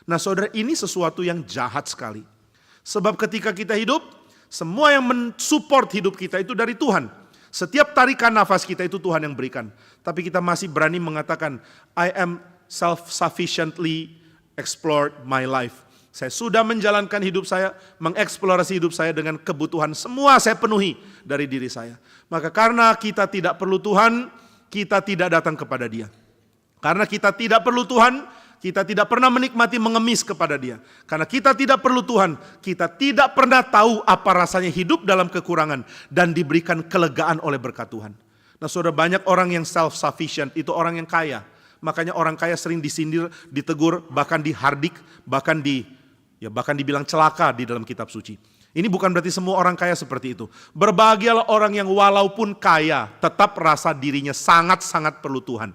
Nah saudara, ini sesuatu yang jahat sekali. Sebab ketika kita hidup, semua yang mensupport hidup kita itu dari Tuhan. Setiap tarikan nafas kita itu Tuhan yang berikan. Tapi kita masih berani mengatakan, I am self-sufficiently explored my life. Saya sudah menjalankan hidup saya, mengeksplorasi hidup saya dengan kebutuhan semua saya penuhi dari diri saya. Maka karena kita tidak perlu Tuhan, kita tidak datang kepada Dia. Karena kita tidak perlu Tuhan, kita tidak pernah menikmati mengemis kepada Dia. Karena kita tidak perlu Tuhan, kita tidak pernah tahu apa rasanya hidup dalam kekurangan dan diberikan kelegaan oleh berkat Tuhan. Nah saudara, banyak orang yang self-sufficient, itu orang yang kaya. Makanya orang kaya sering disindir, ditegur, bahkan dihardik, bahkan dibilang celaka di dalam kitab suci. Ini bukan berarti semua orang kaya seperti itu. Berbahagialah orang yang walaupun kaya tetap rasa dirinya sangat-sangat perlu Tuhan.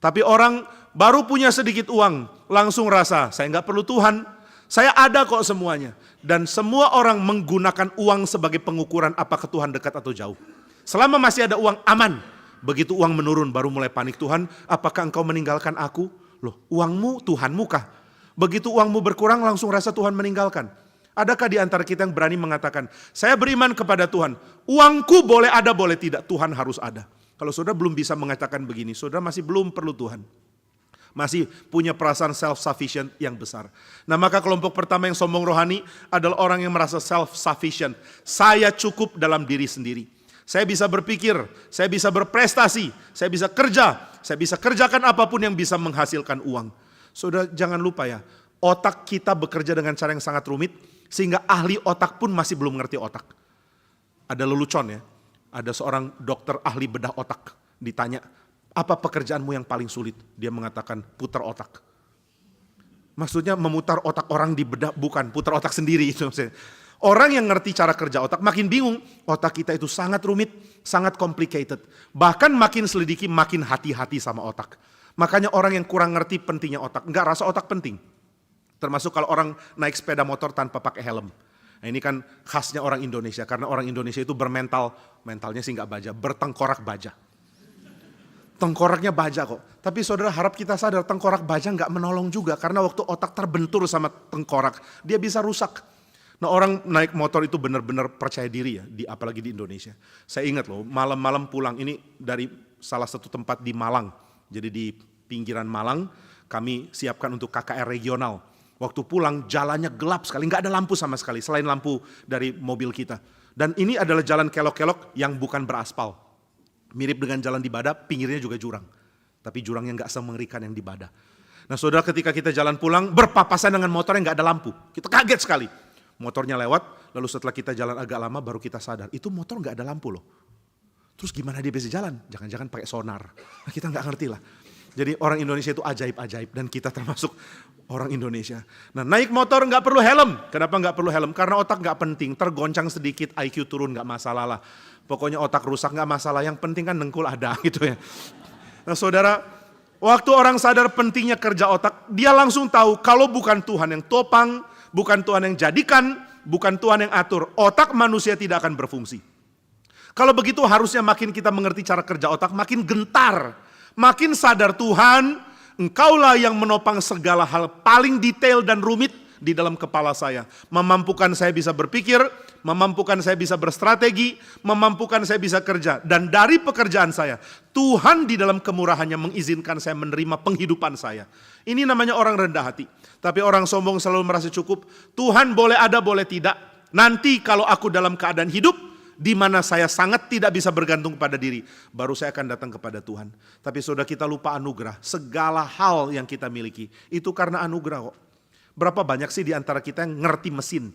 Tapi orang baru punya sedikit uang langsung rasa saya nggak perlu Tuhan. Saya ada kok semuanya. Dan semua orang menggunakan uang sebagai pengukuran apakah Tuhan dekat atau jauh. Selama masih ada uang aman. Begitu uang menurun baru mulai panik, Tuhan apakah engkau meninggalkan aku? Loh uangmu Tuhanmu kah? Begitu uangmu berkurang langsung rasa Tuhan meninggalkan. Adakah di antara kita yang berani mengatakan, saya beriman kepada Tuhan, uangku boleh ada boleh tidak, Tuhan harus ada. Kalau saudara belum bisa mengatakan begini, saudara masih belum perlu Tuhan. Masih punya perasaan self-sufficient yang besar. Nah maka kelompok pertama yang sombong rohani adalah orang yang merasa self-sufficient. Saya cukup dalam diri sendiri. Saya bisa berpikir, saya bisa berprestasi, saya bisa kerja, saya bisa kerjakan apapun yang bisa menghasilkan uang. Saudara jangan lupa ya, otak kita bekerja dengan cara yang sangat rumit, sehingga ahli otak pun masih belum ngerti otak. Ada lelucon ya, ada seorang dokter ahli bedah otak, ditanya, apa pekerjaanmu yang paling sulit? Dia mengatakan, putar otak. Maksudnya memutar otak orang di bedah, bukan putar otak sendiri itu maksudnya. Orang yang ngerti cara kerja otak makin bingung, otak kita itu sangat rumit, sangat complicated. Bahkan makin selidiki makin hati-hati sama otak. Makanya orang yang kurang ngerti pentingnya otak, enggak rasa otak penting. Termasuk kalau orang naik sepeda motor tanpa pakai helm. Nah ini kan khasnya orang Indonesia, karena orang Indonesia itu mentalnya sih enggak baja, bertengkorak baja. Tengkoraknya baja kok. Tapi saudara harap kita sadar tengkorak baja enggak menolong juga, karena waktu otak terbentur sama tengkorak, dia bisa rusak. Nah orang naik motor itu benar-benar percaya diri ya, apalagi di Indonesia. Saya ingat loh, malam-malam pulang, ini dari salah satu tempat di Malang. Jadi di pinggiran Malang, kami siapkan untuk KKR regional. Waktu pulang jalannya gelap sekali, nggak ada lampu sama sekali, selain lampu dari mobil kita. Dan ini adalah jalan kelok-kelok yang bukan beraspal. Mirip dengan jalan di Bada, pinggirnya juga jurang. Tapi jurangnya nggak semengerikan yang di Bada. Nah saudara ketika kita jalan pulang, berpapasan dengan motor yang nggak ada lampu. Kita kaget sekali. Motornya lewat, lalu setelah kita jalan agak lama baru kita sadar, itu motor nggak ada lampu loh. Terus gimana dia bisa jalan? Jangan-jangan pakai sonar. Nah, kita nggak ngerti lah. Jadi orang Indonesia itu ajaib-ajaib dan kita termasuk orang Indonesia. Nah naik motor nggak perlu helm. Kenapa nggak perlu helm? Karena otak nggak penting. Tergoncang sedikit, IQ turun nggak masalah lah. Pokoknya otak rusak nggak masalah. Yang penting kan dengkul ada gitu ya. Nah saudara, waktu orang sadar pentingnya kerja otak, dia langsung tahu kalau bukan Tuhan yang topang, bukan Tuhan yang jadikan, bukan Tuhan yang atur, otak manusia tidak akan berfungsi. Kalau begitu harusnya makin kita mengerti cara kerja otak, makin gentar, makin sadar Tuhan, Engkaulah yang menopang segala hal paling detail dan rumit di dalam kepala saya. Memampukan saya bisa berpikir, memampukan saya bisa berstrategi, memampukan saya bisa kerja. Dan dari pekerjaan saya, Tuhan di dalam kemurahannya mengizinkan saya menerima penghidupan saya. Ini namanya orang rendah hati. Tapi orang sombong selalu merasa cukup. Tuhan boleh ada, boleh tidak. Nanti kalau aku dalam keadaan hidup, di mana saya sangat tidak bisa bergantung pada diri, baru saya akan datang kepada Tuhan. Tapi saudara kita lupa anugerah. Segala hal yang kita miliki, itu karena anugerah kok. Berapa banyak sih di antara kita yang ngerti mesin?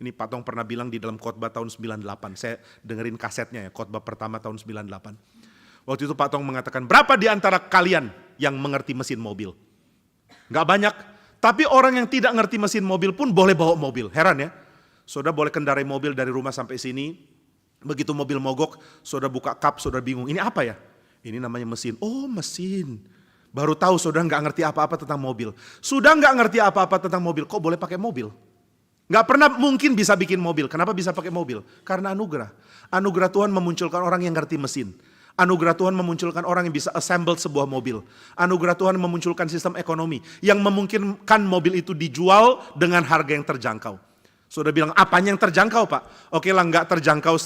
Ini Pak Tong pernah bilang di dalam khotbah tahun 98. Saya dengerin kasetnya ya, khotbah pertama tahun 98. Waktu itu Pak Tong mengatakan, berapa di antara kalian yang mengerti mesin mobil? Gak banyak. Tapi orang yang tidak ngerti mesin mobil pun boleh bawa mobil. Heran ya. Saudara boleh kendarai mobil dari rumah sampai sini. Begitu mobil mogok, saudara buka kap, saudara bingung. Ini apa ya? Ini namanya mesin. Oh mesin. Baru tahu saudara nggak ngerti apa-apa tentang mobil. Sudah nggak ngerti apa-apa tentang mobil, kok boleh pakai mobil? Nggak pernah mungkin bisa bikin mobil. Kenapa bisa pakai mobil? Karena anugerah. Anugerah Tuhan memunculkan orang yang ngerti mesin. Anugerah Tuhan memunculkan orang yang bisa assemble sebuah mobil. Anugerah Tuhan memunculkan sistem ekonomi yang memungkinkan mobil itu dijual dengan harga yang terjangkau. Sudah bilang apanya yang terjangkau Pak? Oke lah nggak terjangkau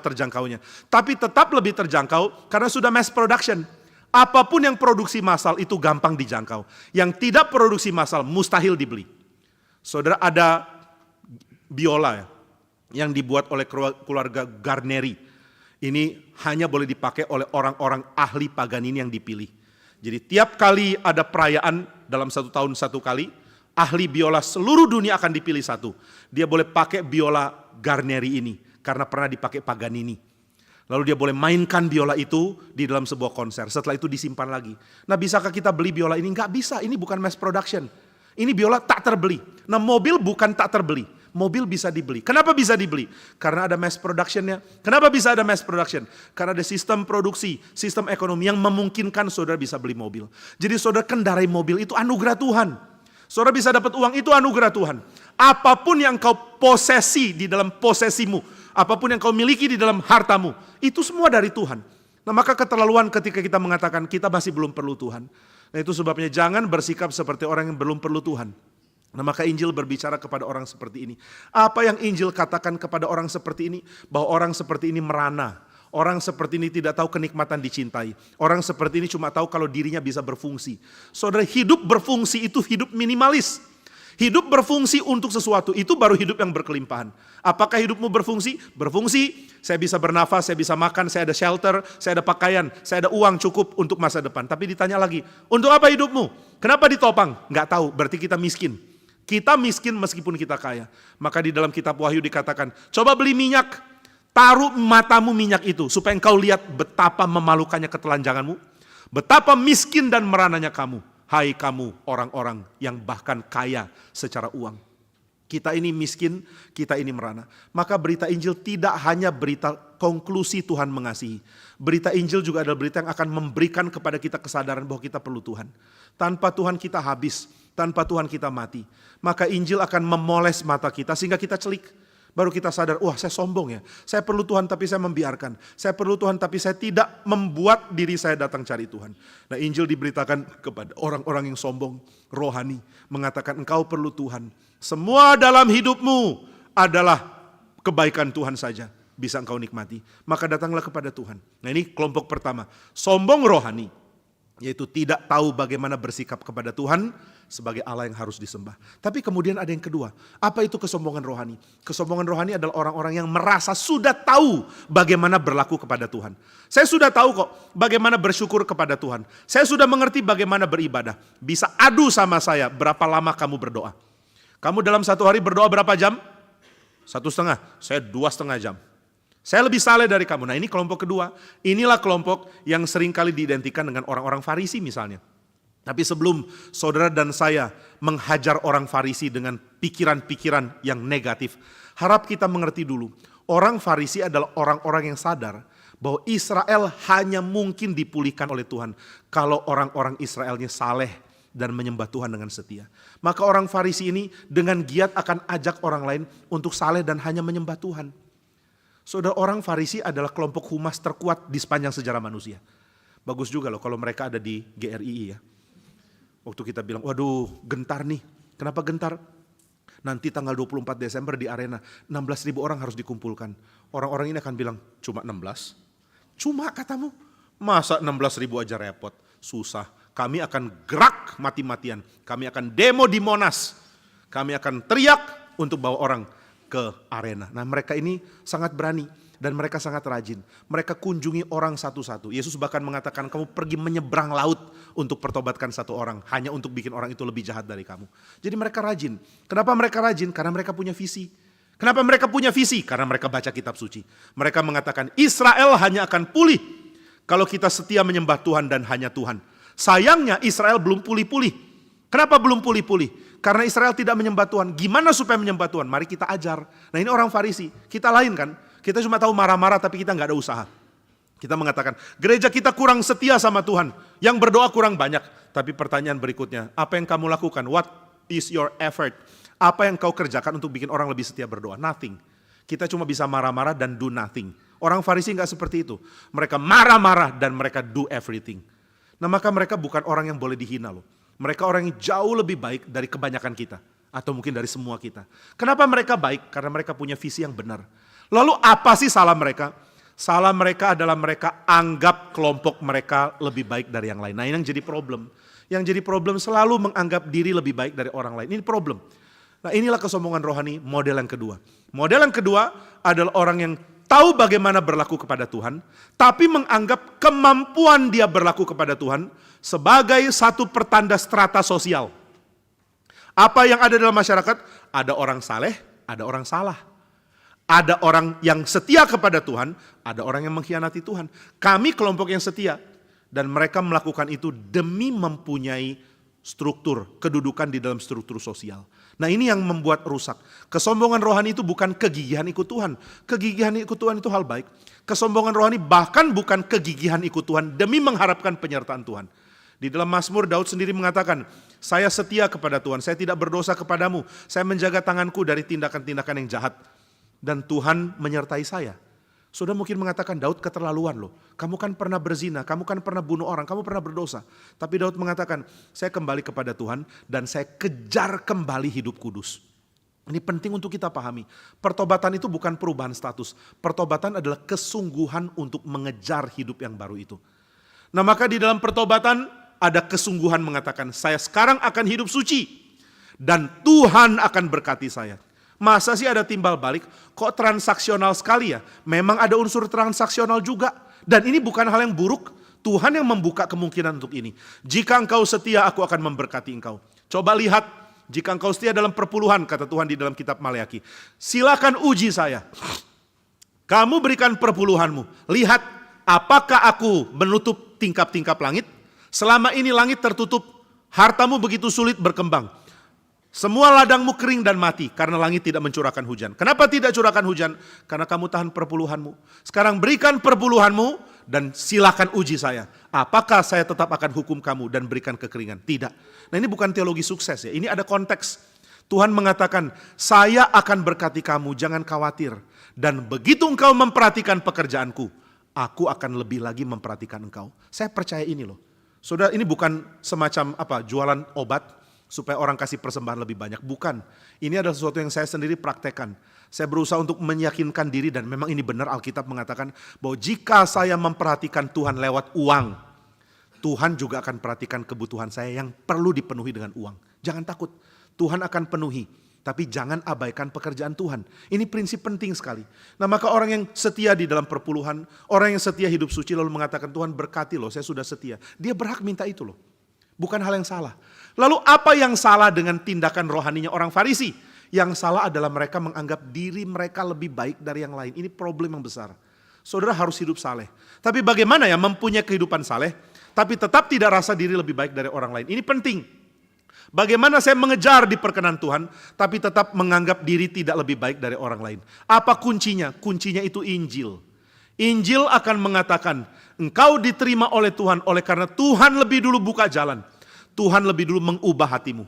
terjangkaunya. Tapi tetap lebih terjangkau karena sudah mass production. Apapun yang produksi massal itu gampang dijangkau. Yang tidak produksi massal mustahil dibeli. Saudara ada biola ya, yang dibuat oleh keluarga Garneri. Ini hanya boleh dipakai oleh orang-orang ahli Paganini yang dipilih. Jadi tiap kali ada perayaan dalam satu tahun satu kali, ahli biola seluruh dunia akan dipilih satu. Dia boleh pakai biola Garneri ini karena pernah dipakai Paganini. Lalu dia boleh mainkan biola itu di dalam sebuah konser. Setelah itu disimpan lagi. Nah bisakah kita beli biola ini? Nggak bisa, ini bukan mass production. Ini biola tak terbeli. Nah mobil bukan tak terbeli. Mobil bisa dibeli. Kenapa bisa dibeli? Karena ada mass productionnya. Kenapa bisa ada mass production? Karena ada sistem produksi, sistem ekonomi yang memungkinkan saudara bisa beli mobil. Jadi saudara kendarai mobil itu anugerah Tuhan. Saudara bisa dapat uang itu anugerah Tuhan. Apapun yang kau posesi di dalam posesimu, apapun yang kau miliki di dalam hartamu, itu semua dari Tuhan. Nah maka keterlaluan ketika kita mengatakan kita masih belum perlu Tuhan. Nah itu sebabnya jangan bersikap seperti orang yang belum perlu Tuhan. Nah maka Injil berbicara kepada orang seperti ini. Apa yang Injil katakan kepada orang seperti ini? Bahwa orang seperti ini merana. Orang seperti ini tidak tahu kenikmatan dicintai. Orang seperti ini cuma tahu kalau dirinya bisa berfungsi. Saudara, hidup berfungsi itu hidup minimalis. Hidup berfungsi untuk sesuatu, itu baru hidup yang berkelimpahan. Apakah hidupmu berfungsi? Berfungsi, saya bisa bernafas, saya bisa makan, saya ada shelter, saya ada pakaian, saya ada uang cukup untuk masa depan. Tapi ditanya lagi, untuk apa hidupmu? Kenapa ditopang? Nggak tahu, berarti kita miskin. Kita miskin meskipun kita kaya. Maka di dalam kitab Wahyu dikatakan, coba beli minyak, taruh matamu minyak itu, supaya engkau lihat betapa memalukannya ketelanjanganmu, betapa miskin dan merananya kamu. Hai kamu orang-orang yang bahkan kaya secara uang. Kita ini miskin, kita ini merana. Maka berita Injil tidak hanya berita konklusi Tuhan mengasihi. Berita Injil juga adalah berita yang akan memberikan kepada kita kesadaran bahwa kita perlu Tuhan. Tanpa Tuhan kita habis, tanpa Tuhan kita mati. Maka Injil akan memoles mata kita sehingga kita celik. Baru kita sadar, wah saya sombong ya. Saya perlu Tuhan tapi saya membiarkan. Saya perlu Tuhan tapi saya tidak membuat diri saya datang cari Tuhan. Nah Injil diberitakan kepada orang-orang yang sombong, rohani. Mengatakan engkau perlu Tuhan. Semua dalam hidupmu adalah kebaikan Tuhan saja. Bisa engkau nikmati. Maka datanglah kepada Tuhan. Nah ini kelompok pertama. Sombong rohani. Yaitu tidak tahu bagaimana bersikap kepada Tuhan sebagai Allah yang harus disembah. Tapi kemudian ada yang kedua. Apa itu kesombongan rohani? Kesombongan rohani adalah orang-orang yang merasa sudah tahu bagaimana berlaku kepada Tuhan. Saya sudah tahu kok bagaimana bersyukur kepada Tuhan. Saya sudah mengerti bagaimana beribadah. Bisa adu sama saya berapa lama kamu berdoa. Kamu dalam satu hari berdoa berapa jam? 1,5. Saya 2,5 jam. Saya lebih saleh dari kamu. Nah ini kelompok kedua. Inilah kelompok yang seringkali diidentikan dengan orang-orang Farisi misalnya. Tapi sebelum saudara dan saya menghajar orang Farisi dengan pikiran-pikiran yang negatif, harap kita mengerti dulu. Orang Farisi adalah orang-orang yang sadar bahwa Israel hanya mungkin dipulihkan oleh Tuhan kalau orang-orang Israelnya saleh dan menyembah Tuhan dengan setia. Maka orang Farisi ini dengan giat akan ajak orang lain untuk saleh dan hanya menyembah Tuhan. Saudara, orang Farisi adalah kelompok humas terkuat di sepanjang sejarah manusia. Bagus juga loh kalau mereka ada di GRII ya. Waktu kita bilang, waduh gentar nih. Kenapa gentar? Nanti tanggal 24 Desember di arena 16.000 orang harus dikumpulkan. Orang-orang ini akan bilang, cuma 16? Cuma katamu? Masa 16.000 aja repot? Susah. Kami akan gerak mati-matian. Kami akan demo di Monas. Kami akan teriak untuk bawa orang ke arena. Nah mereka ini sangat berani dan mereka sangat rajin. Mereka kunjungi orang satu-satu. Yesus bahkan mengatakan kamu pergi menyeberang laut untuk pertobatkan satu orang. Hanya untuk bikin orang itu lebih jahat dari kamu. Jadi mereka rajin. Kenapa mereka rajin? Karena mereka punya visi. Kenapa mereka punya visi? Karena mereka baca kitab suci. Mereka mengatakan Israel hanya akan pulih kalau kita setia menyembah Tuhan dan hanya Tuhan. Sayangnya Israel belum pulih-pulih. Kenapa belum pulih-pulih? Karena Israel tidak menyembah Tuhan. Gimana supaya menyembah Tuhan? Mari kita ajar. Nah ini orang Farisi. Kita lain kan? Kita cuma tahu marah-marah tapi kita nggak ada usaha. Kita mengatakan gereja kita kurang setia sama Tuhan. Yang berdoa kurang banyak. Tapi pertanyaan berikutnya. Apa yang kamu lakukan? What is your effort? Apa yang kau kerjakan untuk bikin orang lebih setia berdoa? Nothing. Kita cuma bisa marah-marah dan do nothing. Orang Farisi nggak seperti itu. Mereka marah-marah dan mereka do everything. Nah maka mereka bukan orang yang boleh dihina loh. Mereka orang yang jauh lebih baik dari kebanyakan kita. Atau mungkin dari semua kita. Kenapa mereka baik? Karena mereka punya visi yang benar. Lalu apa sih salah mereka? Salah mereka adalah mereka anggap kelompok mereka lebih baik dari yang lain. Nah ini yang jadi problem. Yang jadi problem selalu menganggap diri lebih baik dari orang lain. Ini problem. Nah inilah kesombongan rohani model yang kedua. Model yang kedua adalah orang yang tahu bagaimana berlaku kepada Tuhan. Tapi menganggap kemampuan dia berlaku kepada Tuhan sebagai satu pertanda strata sosial. Apa yang ada dalam masyarakat? Ada orang saleh, ada orang salah. Ada orang yang setia kepada Tuhan, ada orang yang mengkhianati Tuhan. Kami kelompok yang setia dan mereka melakukan itu demi mempunyai struktur, kedudukan di dalam struktur sosial. Nah ini yang membuat rusak. Kesombongan rohani itu bukan kegigihan ikut Tuhan. Kegigihan ikut Tuhan itu hal baik. Kesombongan rohani bahkan bukan kegigihan ikut Tuhan demi mengharapkan penyertaan Tuhan. Di dalam Mazmur Daud sendiri mengatakan, saya setia kepada Tuhan, saya tidak berdosa kepadamu, saya menjaga tanganku dari tindakan-tindakan yang jahat. Dan Tuhan menyertai saya. Saudara mungkin mengatakan, Daud keterlaluan loh. Kamu kan pernah berzina, kamu kan pernah bunuh orang, kamu pernah berdosa. Tapi Daud mengatakan, saya kembali kepada Tuhan dan saya kejar kembali hidup kudus. Ini penting untuk kita pahami. Pertobatan itu bukan perubahan status. Pertobatan adalah kesungguhan untuk mengejar hidup yang baru itu. Nah maka di dalam pertobatan ada kesungguhan mengatakan, saya sekarang akan hidup suci. Dan Tuhan akan berkati saya. Masa sih ada timbal balik? Kok transaksional sekali ya? Memang ada unsur transaksional juga. Dan ini bukan hal yang buruk. Tuhan yang membuka kemungkinan untuk ini. Jika engkau setia, aku akan memberkati engkau. Coba lihat, jika engkau setia dalam perpuluhan, kata Tuhan di dalam kitab Maleakhi. Silakan uji saya. Kamu berikan perpuluhanmu. Lihat, apakah aku menutup tingkap-tingkap langit? Selama ini langit tertutup, hartamu begitu sulit berkembang. Semua ladangmu kering dan mati karena langit tidak mencurahkan hujan. Kenapa tidak curahkan hujan? Karena kamu tahan perpuluhanmu. Sekarang berikan perpuluhanmu dan silakan uji saya. Apakah saya tetap akan hukum kamu dan berikan kekeringan? Tidak. Nah, ini bukan teologi sukses ya. Ini ada konteks. Tuhan mengatakan, saya akan berkati kamu, jangan khawatir. Dan begitu engkau memperhatikan pekerjaanku, aku akan lebih lagi memperhatikan engkau. Saya percaya ini loh. Saudara, ini bukan semacam jualan obat supaya orang kasih persembahan lebih banyak. Bukan. Ini adalah sesuatu yang saya sendiri praktekkan. Saya berusaha untuk meyakinkan diri dan memang ini benar, Alkitab mengatakan bahwa jika saya memperhatikan Tuhan lewat uang, Tuhan juga akan perhatikan kebutuhan saya yang perlu dipenuhi dengan uang. Jangan takut, Tuhan akan penuhi. Tapi jangan abaikan pekerjaan Tuhan. Ini prinsip penting sekali. Nah, maka orang yang setia di dalam perpuluhan, orang yang setia hidup suci lalu mengatakan, Tuhan berkati loh, saya sudah setia. Dia berhak minta itu loh. Bukan hal yang salah. Lalu apa yang salah dengan tindakan rohaninya orang Farisi? Yang salah adalah mereka menganggap diri mereka lebih baik dari yang lain. Ini problem yang besar. Saudara harus hidup saleh. Tapi bagaimana ya mempunyai kehidupan saleh, tapi tetap tidak rasa diri lebih baik dari orang lain. Ini penting. Bagaimana saya mengejar di perkenan Tuhan, tapi tetap menganggap diri tidak lebih baik dari orang lain. Apa kuncinya? Kuncinya itu Injil. Injil akan mengatakan, engkau diterima oleh Tuhan, oleh karena Tuhan lebih dulu buka jalan. Tuhan lebih dulu mengubah hatimu.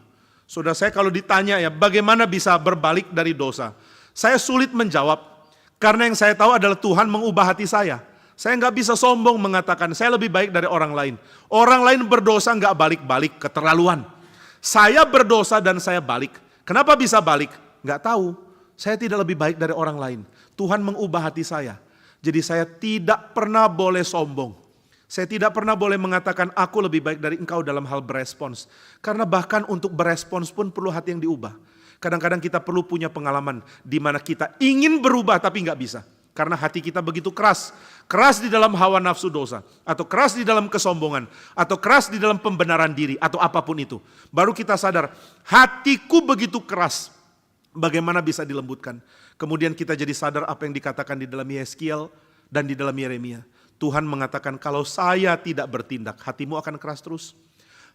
Saudara, saya kalau ditanya ya, bagaimana bisa berbalik dari dosa? Saya sulit menjawab, karena yang saya tahu adalah Tuhan mengubah hati saya. Saya nggak bisa sombong mengatakan, saya lebih baik dari orang lain. Orang lain berdosa nggak balik-balik, keterlaluan. Saya berdosa dan saya balik. Kenapa bisa balik? Nggak tahu. Saya tidak lebih baik dari orang lain. Tuhan mengubah hati saya. Jadi saya tidak pernah boleh sombong. Saya tidak pernah boleh mengatakan aku lebih baik dari engkau dalam hal berespons. Karena bahkan untuk berespons pun perlu hati yang diubah. Kadang-kadang kita perlu punya pengalaman di mana kita ingin berubah tapi nggak bisa. Karena hati kita begitu keras. Keras di dalam hawa nafsu dosa. Atau keras di dalam kesombongan. Atau keras di dalam pembenaran diri. Atau apapun itu. Baru kita sadar hatiku begitu keras. Bagaimana bisa dilembutkan? Kemudian kita jadi sadar apa yang dikatakan di dalam Yeskiel dan di dalam Yeremia. Tuhan mengatakan kalau saya tidak bertindak, hatimu akan keras terus.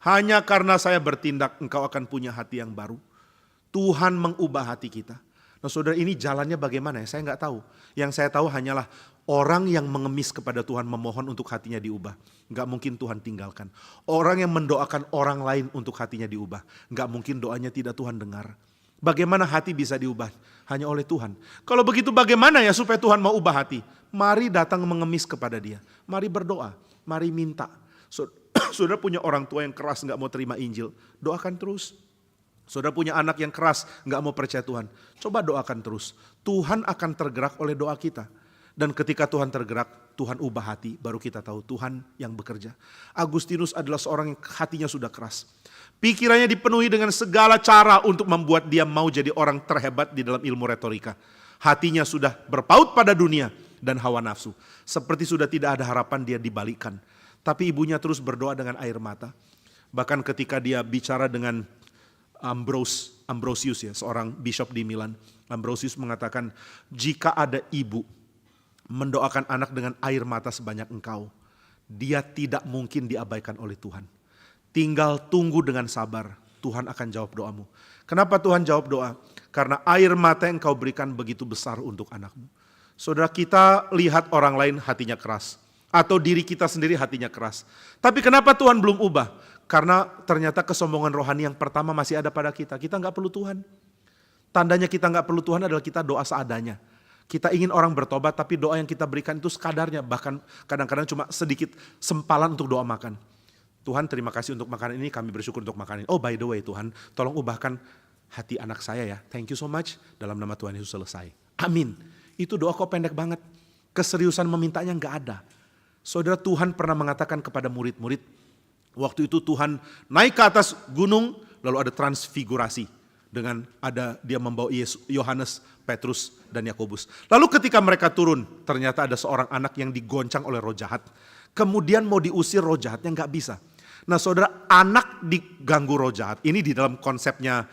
Hanya karena saya bertindak, engkau akan punya hati yang baru. Tuhan mengubah hati kita. Nah saudara, ini jalannya bagaimana ya? Saya nggak tahu. Yang saya tahu hanyalah orang yang mengemis kepada Tuhan memohon untuk hatinya diubah. Nggak mungkin Tuhan tinggalkan. Orang yang mendoakan orang lain untuk hatinya diubah. Nggak mungkin doanya tidak Tuhan dengar. Bagaimana hati bisa diubah? Hanya oleh Tuhan. Kalau begitu bagaimana ya supaya Tuhan mau ubah hati? Mari datang mengemis kepada Dia. Mari berdoa. Mari minta. Saudara punya orang tua yang keras gak mau terima Injil. Doakan terus. Saudara punya anak yang keras gak mau percaya Tuhan. Coba doakan terus. Tuhan akan tergerak oleh doa kita. Dan ketika Tuhan tergerak, Tuhan ubah hati. Baru kita tahu Tuhan yang bekerja. Agustinus adalah seorang yang hatinya sudah keras. Pikirannya dipenuhi dengan segala cara untuk membuat dia mau jadi orang terhebat di dalam ilmu retorika. Hatinya sudah berpaut pada dunia dan hawa nafsu. Seperti sudah tidak ada harapan dia dibalikkan. Tapi ibunya terus berdoa dengan air mata. Bahkan ketika dia bicara dengan Ambrosius ya, seorang bishop di Milan. Ambrosius mengatakan, jika ada ibu mendoakan anak dengan air mata sebanyak engkau, dia tidak mungkin diabaikan oleh Tuhan. Tinggal tunggu dengan sabar, Tuhan akan jawab doamu. Kenapa Tuhan jawab doa? Karena air mata yang kau berikan begitu besar untuk anakmu. Saudara, kita lihat orang lain hatinya keras. Atau diri kita sendiri hatinya keras. Tapi kenapa Tuhan belum ubah? Karena ternyata kesombongan rohani yang pertama masih ada pada kita. Kita gak perlu Tuhan. Tandanya kita gak perlu Tuhan adalah kita doa seadanya. Kita ingin orang bertobat tapi doa yang kita berikan itu sekadarnya. Bahkan kadang-kadang cuma sedikit sempalan untuk doa makan. Tuhan terima kasih untuk makanan ini, kami bersyukur untuk makanan ini. Oh by the way Tuhan, tolong ubahkan hati anak saya ya. Thank you so much, dalam nama Tuhan Yesus selesai. Amin. Itu doa kok pendek banget. Keseriusan memintanya gak ada. Saudara, Tuhan pernah mengatakan kepada murid-murid. Waktu itu Tuhan naik ke atas gunung, lalu ada transfigurasi. dengan ada dia membawa Yohanes, Petrus, dan Yakobus. Lalu ketika mereka turun, ternyata ada seorang anak yang digoncang oleh roh jahat. Kemudian mau diusir roh jahatnya nggak bisa. Nah saudara, anak diganggu roh jahat. Ini di dalam konsepnya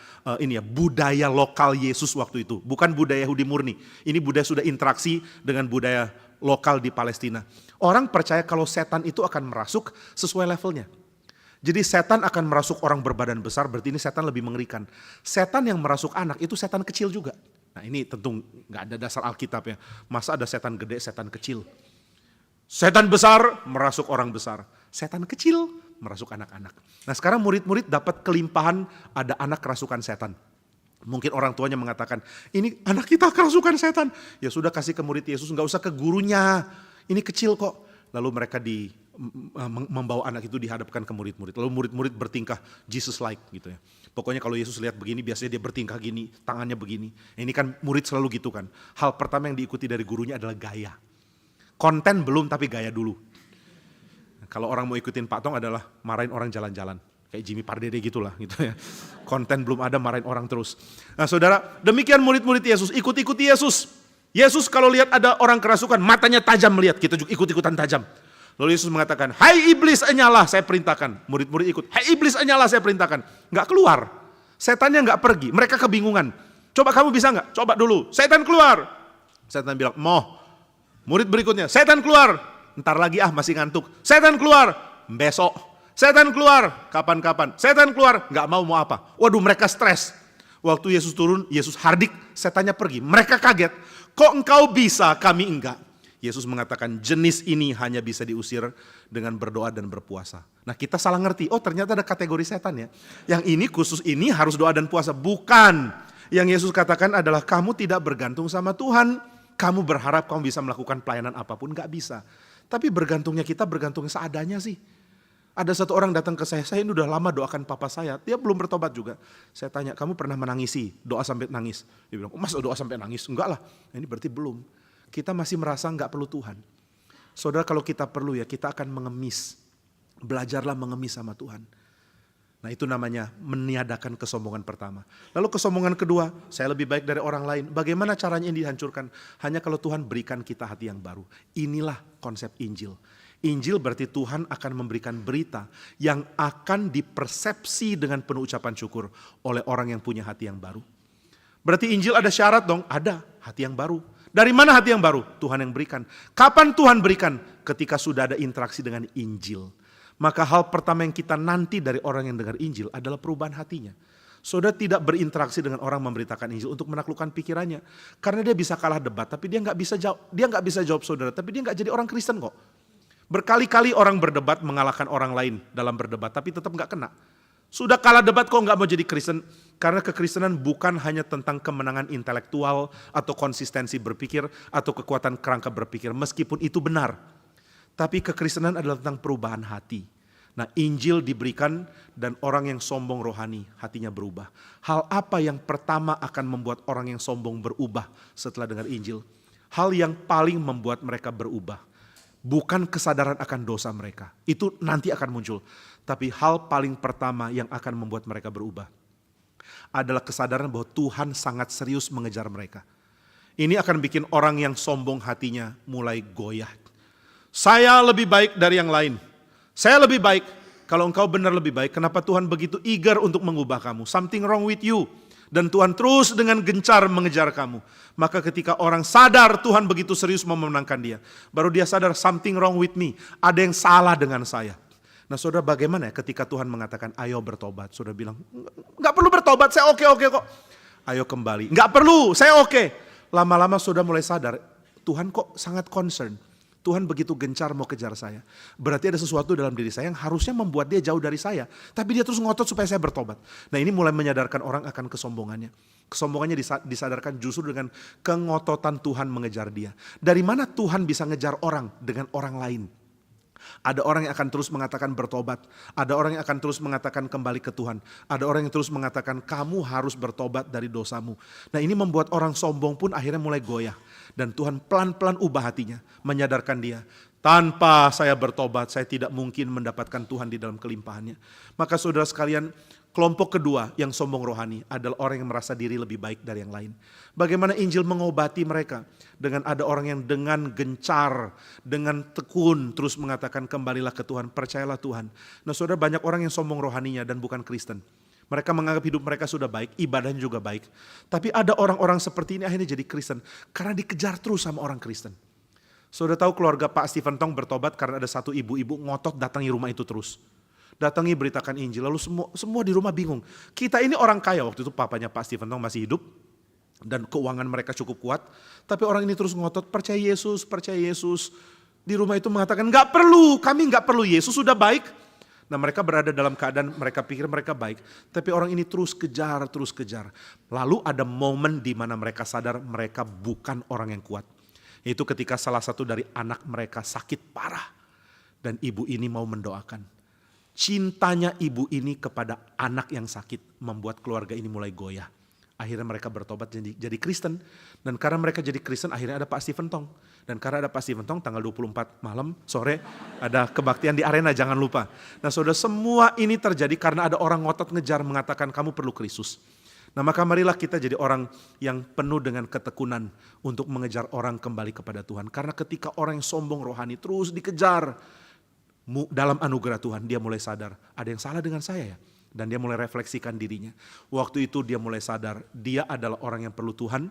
budaya lokal Yesus waktu itu. Bukan budaya Yahudi murni. Ini budaya sudah interaksi dengan budaya lokal di Palestina. Orang percaya kalau setan itu akan merasuk sesuai levelnya. Jadi setan akan merasuk orang berbadan besar, berarti ini setan lebih mengerikan. Setan yang merasuk anak itu setan kecil juga. Nah ini tentu nggak ada dasar Alkitab ya. Masa ada setan gede, setan kecil. Setan besar merasuk orang besar. Setan kecil merasuk anak-anak. Nah sekarang murid-murid dapat kelimpahan ada anak kerasukan setan. Mungkin orang tuanya mengatakan, ini anak kita kerasukan setan. Ya sudah kasih ke murid Yesus, nggak usah ke gurunya. Ini kecil kok. Lalu mereka membawa anak itu dihadapkan ke murid-murid. Lalu murid-murid bertingkah Jesus-like gitu ya. Pokoknya kalau Yesus lihat begini, biasanya dia bertingkah gini, tangannya begini. Ini kan murid selalu gitu kan. Hal pertama yang diikuti dari gurunya adalah gaya. Konten belum, tapi gaya dulu. Kalau orang mau ikutin Pak Tong adalah marahin orang jalan-jalan. Kayak Jimmy Pardede gitulah gitu ya. Konten belum ada, marahin orang terus. Nah saudara, demikian murid-murid Yesus, ikuti Yesus. Yesus kalau lihat ada orang kerasukan, matanya tajam melihat, kita juga ikut-ikutan tajam. Lalu Yesus mengatakan, hai iblis enyalah saya perintahkan. Murid-murid ikut, hai iblis enyalah saya perintahkan. Nggak keluar, setannya nggak pergi, mereka kebingungan. Coba kamu bisa nggak? Coba dulu, setan keluar. Setan bilang, mau. Murid berikutnya, setan keluar. Ntar lagi masih ngantuk. Setan keluar, besok. Setan keluar, kapan-kapan. Setan keluar, nggak mau apa. Waduh mereka stres. Waktu Yesus turun, Yesus hardik, setannya pergi. Mereka kaget, kok engkau bisa, kami enggak. Yesus mengatakan jenis ini hanya bisa diusir dengan berdoa dan berpuasa. Nah kita salah ngerti, oh ternyata ada kategori setan ya. Yang ini khusus ini harus doa dan puasa. Bukan, yang Yesus katakan adalah kamu tidak bergantung sama Tuhan. Kamu berharap kamu bisa melakukan pelayanan apapun, gak bisa. Tapi bergantungnya kita bergantung seadanya sih. Ada satu orang datang ke saya ini udah lama doakan papa saya, dia belum bertobat juga. Saya tanya, kamu pernah menangisi, doa sampai nangis? Dia bilang, masa doa sampai nangis? Enggak lah, ini berarti belum. Kita masih merasa enggak perlu Tuhan. Saudara kalau kita perlu ya, kita akan mengemis. Belajarlah mengemis sama Tuhan. Nah itu namanya meniadakan kesombongan pertama. Lalu kesombongan kedua, saya lebih baik dari orang lain. Bagaimana caranya ini dihancurkan? Hanya kalau Tuhan berikan kita hati yang baru. Inilah konsep Injil. Injil berarti Tuhan akan memberikan berita yang akan dipersepsi dengan penuh ucapan syukur oleh orang yang punya hati yang baru. Berarti Injil ada syarat dong, ada hati yang baru. Dari mana hati yang baru? Tuhan yang berikan. Kapan Tuhan berikan? Ketika sudah ada interaksi dengan Injil. Maka hal pertama yang kita nanti dari orang yang dengar Injil adalah perubahan hatinya. Saudara tidak berinteraksi dengan orang memberitakan Injil untuk menaklukkan pikirannya. Karena dia bisa kalah debat, tapi dia nggak bisa jawab saudara, tapi dia nggak jadi orang Kristen kok. Berkali-kali orang berdebat mengalahkan orang lain dalam berdebat, tapi tetap nggak kena. Sudah kalah debat kok nggak mau jadi Kristen? Karena kekristenan bukan hanya tentang kemenangan intelektual atau konsistensi berpikir atau kekuatan kerangka berpikir, meskipun itu benar. Tapi kekristenan adalah tentang perubahan hati. Nah Injil diberikan dan orang yang sombong rohani hatinya berubah. Hal apa yang pertama akan membuat orang yang sombong berubah setelah dengar Injil? Hal yang paling membuat mereka berubah. Bukan kesadaran akan dosa mereka, itu nanti akan muncul. Tapi hal paling pertama yang akan membuat mereka berubah adalah kesadaran bahwa Tuhan sangat serius mengejar mereka. Ini akan bikin orang yang sombong hatinya mulai goyah. Saya lebih baik dari yang lain. Saya lebih baik. Kalau engkau benar lebih baik, kenapa Tuhan begitu eager untuk mengubah kamu? Something wrong with you. Dan Tuhan terus dengan gencar mengejar kamu. Maka ketika orang sadar Tuhan begitu serius memenangkan dia, baru dia sadar something wrong with me. Ada yang salah dengan saya. Nah saudara bagaimana ya ketika Tuhan mengatakan ayo bertobat. Saudara bilang gak perlu bertobat, saya oke kok. Ayo kembali, gak perlu, saya oke. Lama-lama saudara mulai sadar Tuhan kok sangat concern. Tuhan begitu gencar mau kejar saya. Berarti ada sesuatu dalam diri saya yang harusnya membuat dia jauh dari saya. Tapi dia terus ngotot supaya saya bertobat. Nah ini mulai menyadarkan orang akan kesombongannya. Kesombongannya disadarkan justru dengan kengototan Tuhan mengejar dia. Dari mana Tuhan bisa ngejar orang dengan orang lain? Ada orang yang akan terus mengatakan bertobat. Ada orang yang akan terus mengatakan kembali ke Tuhan. Ada orang yang terus mengatakan kamu harus bertobat dari dosamu. Nah ini membuat orang sombong pun akhirnya mulai goyah. Dan Tuhan pelan-pelan ubah hatinya. Menyadarkan dia. Tanpa saya bertobat saya tidak mungkin mendapatkan Tuhan di dalam kelimpahannya. Maka saudara sekalian Kelompok kedua yang sombong rohani adalah orang yang merasa diri lebih baik dari yang lain. Bagaimana Injil mengobati mereka? Dengan ada orang yang dengan gencar, dengan tekun terus mengatakan kembalilah ke Tuhan, percayalah Tuhan. Nah saudara, banyak orang yang sombong rohaninya dan bukan Kristen. Mereka menganggap hidup mereka sudah baik, ibadahnya juga baik. Tapi ada orang-orang seperti ini akhirnya jadi Kristen karena dikejar terus sama orang Kristen. Saudara tahu keluarga Pak Stephen Tong bertobat karena ada satu ibu-ibu ngotot datangi rumah itu terus. Datangi beritakan Injil, lalu semua di rumah bingung. Kita ini orang kaya, waktu itu papanya Pak Stephen Tong masih hidup. Dan keuangan mereka cukup kuat. Tapi orang ini terus ngotot, percaya Yesus, percaya Yesus. Di rumah itu mengatakan, gak perlu, kami gak perlu, Yesus sudah baik. Nah mereka berada dalam keadaan mereka pikir mereka baik. Tapi orang ini terus kejar, terus kejar. Lalu ada momen di mana mereka sadar mereka bukan orang yang kuat. Yaitu ketika salah satu dari anak mereka sakit parah. Dan ibu ini mau mendoakan. Cintanya ibu ini kepada anak yang sakit membuat keluarga ini mulai goyah. Akhirnya mereka bertobat jadi Kristen. Dan karena mereka jadi Kristen akhirnya ada Pak Stephen Tong. Dan karena ada Pak Stephen Tong tanggal 24 malam sore ada kebaktian di arena, jangan lupa. Nah saudara, semua ini terjadi karena ada orang ngotot ngejar mengatakan kamu perlu Kristus. Nah maka marilah kita jadi orang yang penuh dengan ketekunan untuk mengejar orang kembali kepada Tuhan. Karena ketika orang yang sombong rohani terus dikejar, dalam anugerah Tuhan dia mulai sadar ada yang salah dengan saya ya. Dan dia mulai refleksikan dirinya. Waktu itu dia mulai sadar dia adalah orang yang perlu Tuhan.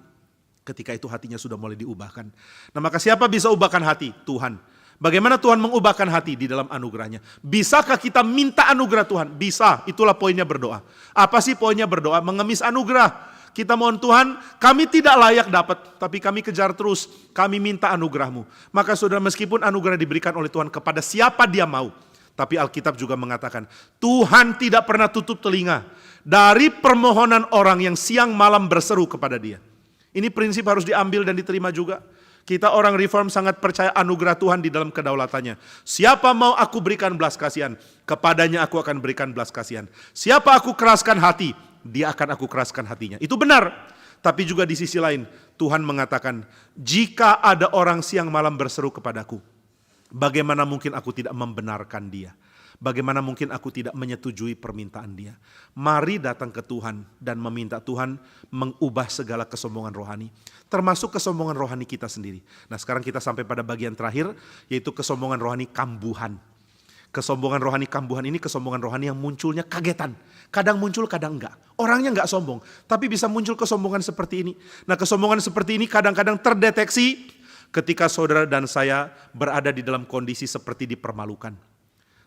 Ketika itu hatinya sudah mulai diubahkan. Nah maka siapa bisa ubahkan hati? Tuhan. Bagaimana Tuhan mengubahkan hati di dalam anugerahnya? Bisakah kita minta anugerah Tuhan? Bisa, itulah poinnya berdoa. Apa sih poinnya berdoa? Mengemis anugerah. Kita mohon Tuhan, kami tidak layak dapat, tapi kami kejar terus, kami minta anugerah-Mu. Maka saudara, meskipun anugerah diberikan oleh Tuhan kepada siapa dia mau, tapi Alkitab juga mengatakan, Tuhan tidak pernah tutup telinga dari permohonan orang yang siang malam berseru kepada dia. Ini prinsip harus diambil dan diterima juga. Kita orang reform sangat percaya anugerah Tuhan di dalam kedaulatannya. Siapa mau aku berikan belas kasihan, kepadanya aku akan berikan belas kasihan. Siapa aku keraskan hati, dia akan aku keraskan hatinya. Itu benar. Tapi juga di sisi lain, Tuhan mengatakan, jika ada orang siang malam berseru kepadaku, bagaimana mungkin aku tidak membenarkan dia? Bagaimana mungkin aku tidak menyetujui permintaan dia? Mari datang ke Tuhan dan meminta Tuhan mengubah segala kesombongan rohani. Termasuk kesombongan rohani kita sendiri. Nah sekarang kita sampai pada bagian terakhir, yaitu kesombongan rohani kambuhan. Kesombongan rohani kambuhan ini kesombongan rohani yang munculnya kagetan. Kadang muncul, kadang enggak. Orangnya enggak sombong, tapi bisa muncul kesombongan seperti ini. Nah kesombongan seperti ini kadang-kadang terdeteksi ketika saudara dan saya berada di dalam kondisi seperti dipermalukan.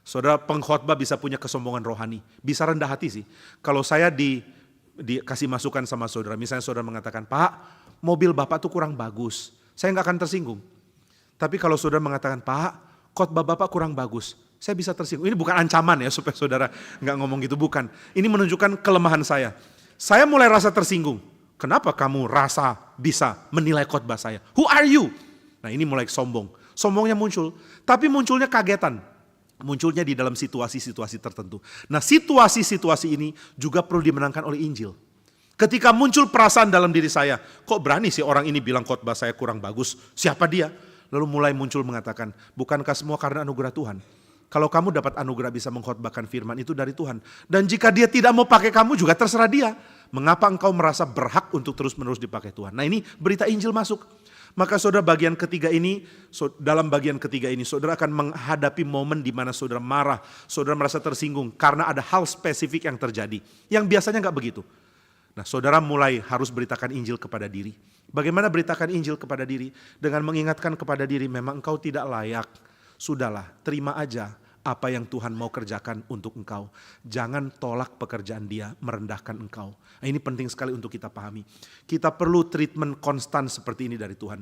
Saudara, pengkhotbah bisa punya kesombongan rohani, bisa rendah hati sih. Kalau saya dikasih masukan sama saudara, misalnya saudara mengatakan, Pak, mobil Bapak tuh kurang bagus, saya nggak akan tersinggung. Tapi kalau saudara mengatakan, Pak, khotbah Bapak kurang bagus, saya bisa tersinggung. Ini bukan ancaman ya supaya saudara nggak ngomong gitu, bukan. Ini menunjukkan kelemahan saya. Saya mulai rasa tersinggung. Kenapa kamu rasa bisa menilai khotbah saya? Who are you? Nah ini mulai sombong. Sombongnya muncul, tapi munculnya kagetan. Munculnya di dalam situasi-situasi tertentu. Nah situasi-situasi ini juga perlu dimenangkan oleh Injil. Ketika muncul perasaan dalam diri saya, kok berani sih orang ini bilang khotbah saya kurang bagus, siapa dia? Lalu mulai muncul mengatakan, bukankah semua karena anugerah Tuhan? Kalau kamu dapat anugerah bisa mengkhotbahkan firman itu dari Tuhan. Dan jika dia tidak mau pakai kamu juga terserah dia. Mengapa engkau merasa berhak untuk terus-menerus dipakai Tuhan? Nah ini berita Injil masuk. Maka saudara dalam bagian ketiga ini saudara akan menghadapi momen di mana saudara marah, saudara merasa tersinggung karena ada hal spesifik yang terjadi. Yang biasanya nggak begitu. Nah saudara mulai harus beritakan Injil kepada diri. Bagaimana beritakan Injil kepada diri? Dengan mengingatkan kepada diri memang engkau tidak layak. Sudahlah, terima aja apa yang Tuhan mau kerjakan untuk engkau. Jangan tolak pekerjaan dia merendahkan engkau. Nah, ini penting sekali untuk kita pahami. Kita perlu treatment konstan seperti ini dari Tuhan.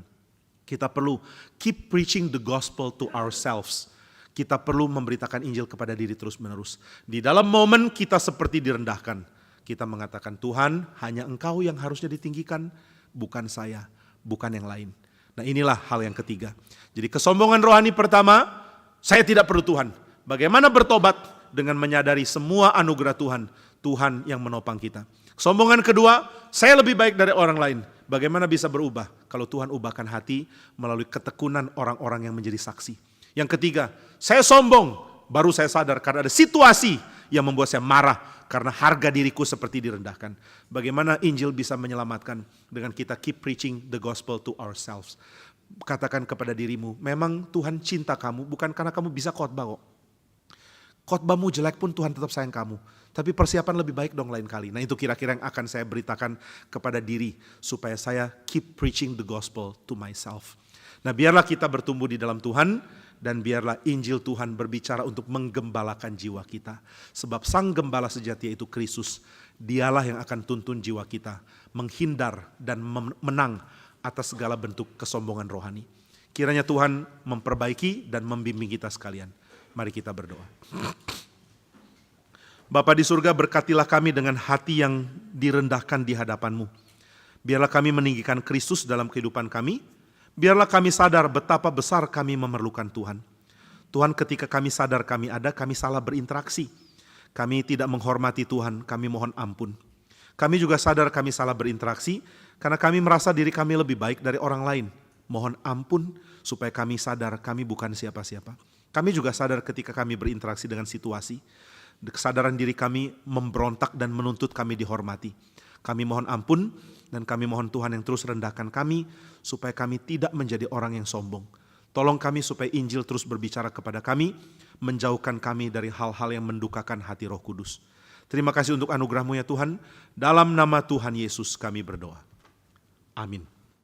Kita perlu keep preaching the gospel to ourselves. Kita perlu memberitakan Injil kepada diri terus menerus. Di dalam momen kita seperti direndahkan. Kita mengatakan Tuhan hanya engkau yang harusnya ditinggikan. Bukan saya, bukan yang lain. Nah inilah hal yang ketiga. Jadi kesombongan rohani pertama, saya tidak perlu Tuhan. Bagaimana bertobat? Dengan menyadari semua anugerah Tuhan. Tuhan yang menopang kita. Kesombongan kedua, saya lebih baik dari orang lain. Bagaimana bisa berubah? Kalau Tuhan ubahkan hati melalui ketekunan orang-orang yang menjadi saksi. Yang ketiga, saya sombong. Baru saya sadar karena ada situasi yang membuat saya marah. karena harga diriku seperti direndahkan. Bagaimana Injil bisa menyelamatkan? Dengan kita keep preaching the gospel to ourselves. Katakan kepada dirimu, memang Tuhan cinta kamu bukan karena kamu bisa khotbah kok. Khotbahmu jelek pun Tuhan tetap sayang kamu. Tapi persiapan lebih baik dong lain kali. Nah itu kira-kira yang akan saya beritakan kepada diri. Supaya saya keep preaching the gospel to myself. Nah biarlah kita bertumbuh di dalam Tuhan. Dan biarlah Injil Tuhan berbicara untuk menggembalakan jiwa kita. Sebab sang gembala sejati yaitu Kristus. Dialah yang akan tuntun jiwa kita. Menghindar dan menang atas segala bentuk kesombongan rohani. Kiranya Tuhan memperbaiki dan membimbing kita sekalian. Mari kita berdoa. Bapa di surga, berkatilah kami dengan hati yang direndahkan di hadapan-Mu. Biarlah kami meninggikan Kristus dalam kehidupan kami. Biarlah kami sadar betapa besar kami memerlukan Tuhan. Tuhan, ketika kami sadar kami ada, kami salah berinteraksi. Kami tidak menghormati Tuhan, kami mohon ampun. Kami juga sadar kami salah berinteraksi, karena kami merasa diri kami lebih baik dari orang lain. Mohon ampun supaya kami sadar kami bukan siapa-siapa. Kami juga sadar ketika kami berinteraksi dengan situasi. Kesadaran diri kami memberontak dan menuntut kami dihormati. Kami mohon ampun dan kami mohon Tuhan yang terus rendahkan kami supaya kami tidak menjadi orang yang sombong. Tolong kami supaya Injil terus berbicara kepada kami, menjauhkan kami dari hal-hal yang mendukakan hati Roh Kudus. Terima kasih untuk anugerah-Mu ya Tuhan. Dalam nama Tuhan Yesus kami berdoa. Amin.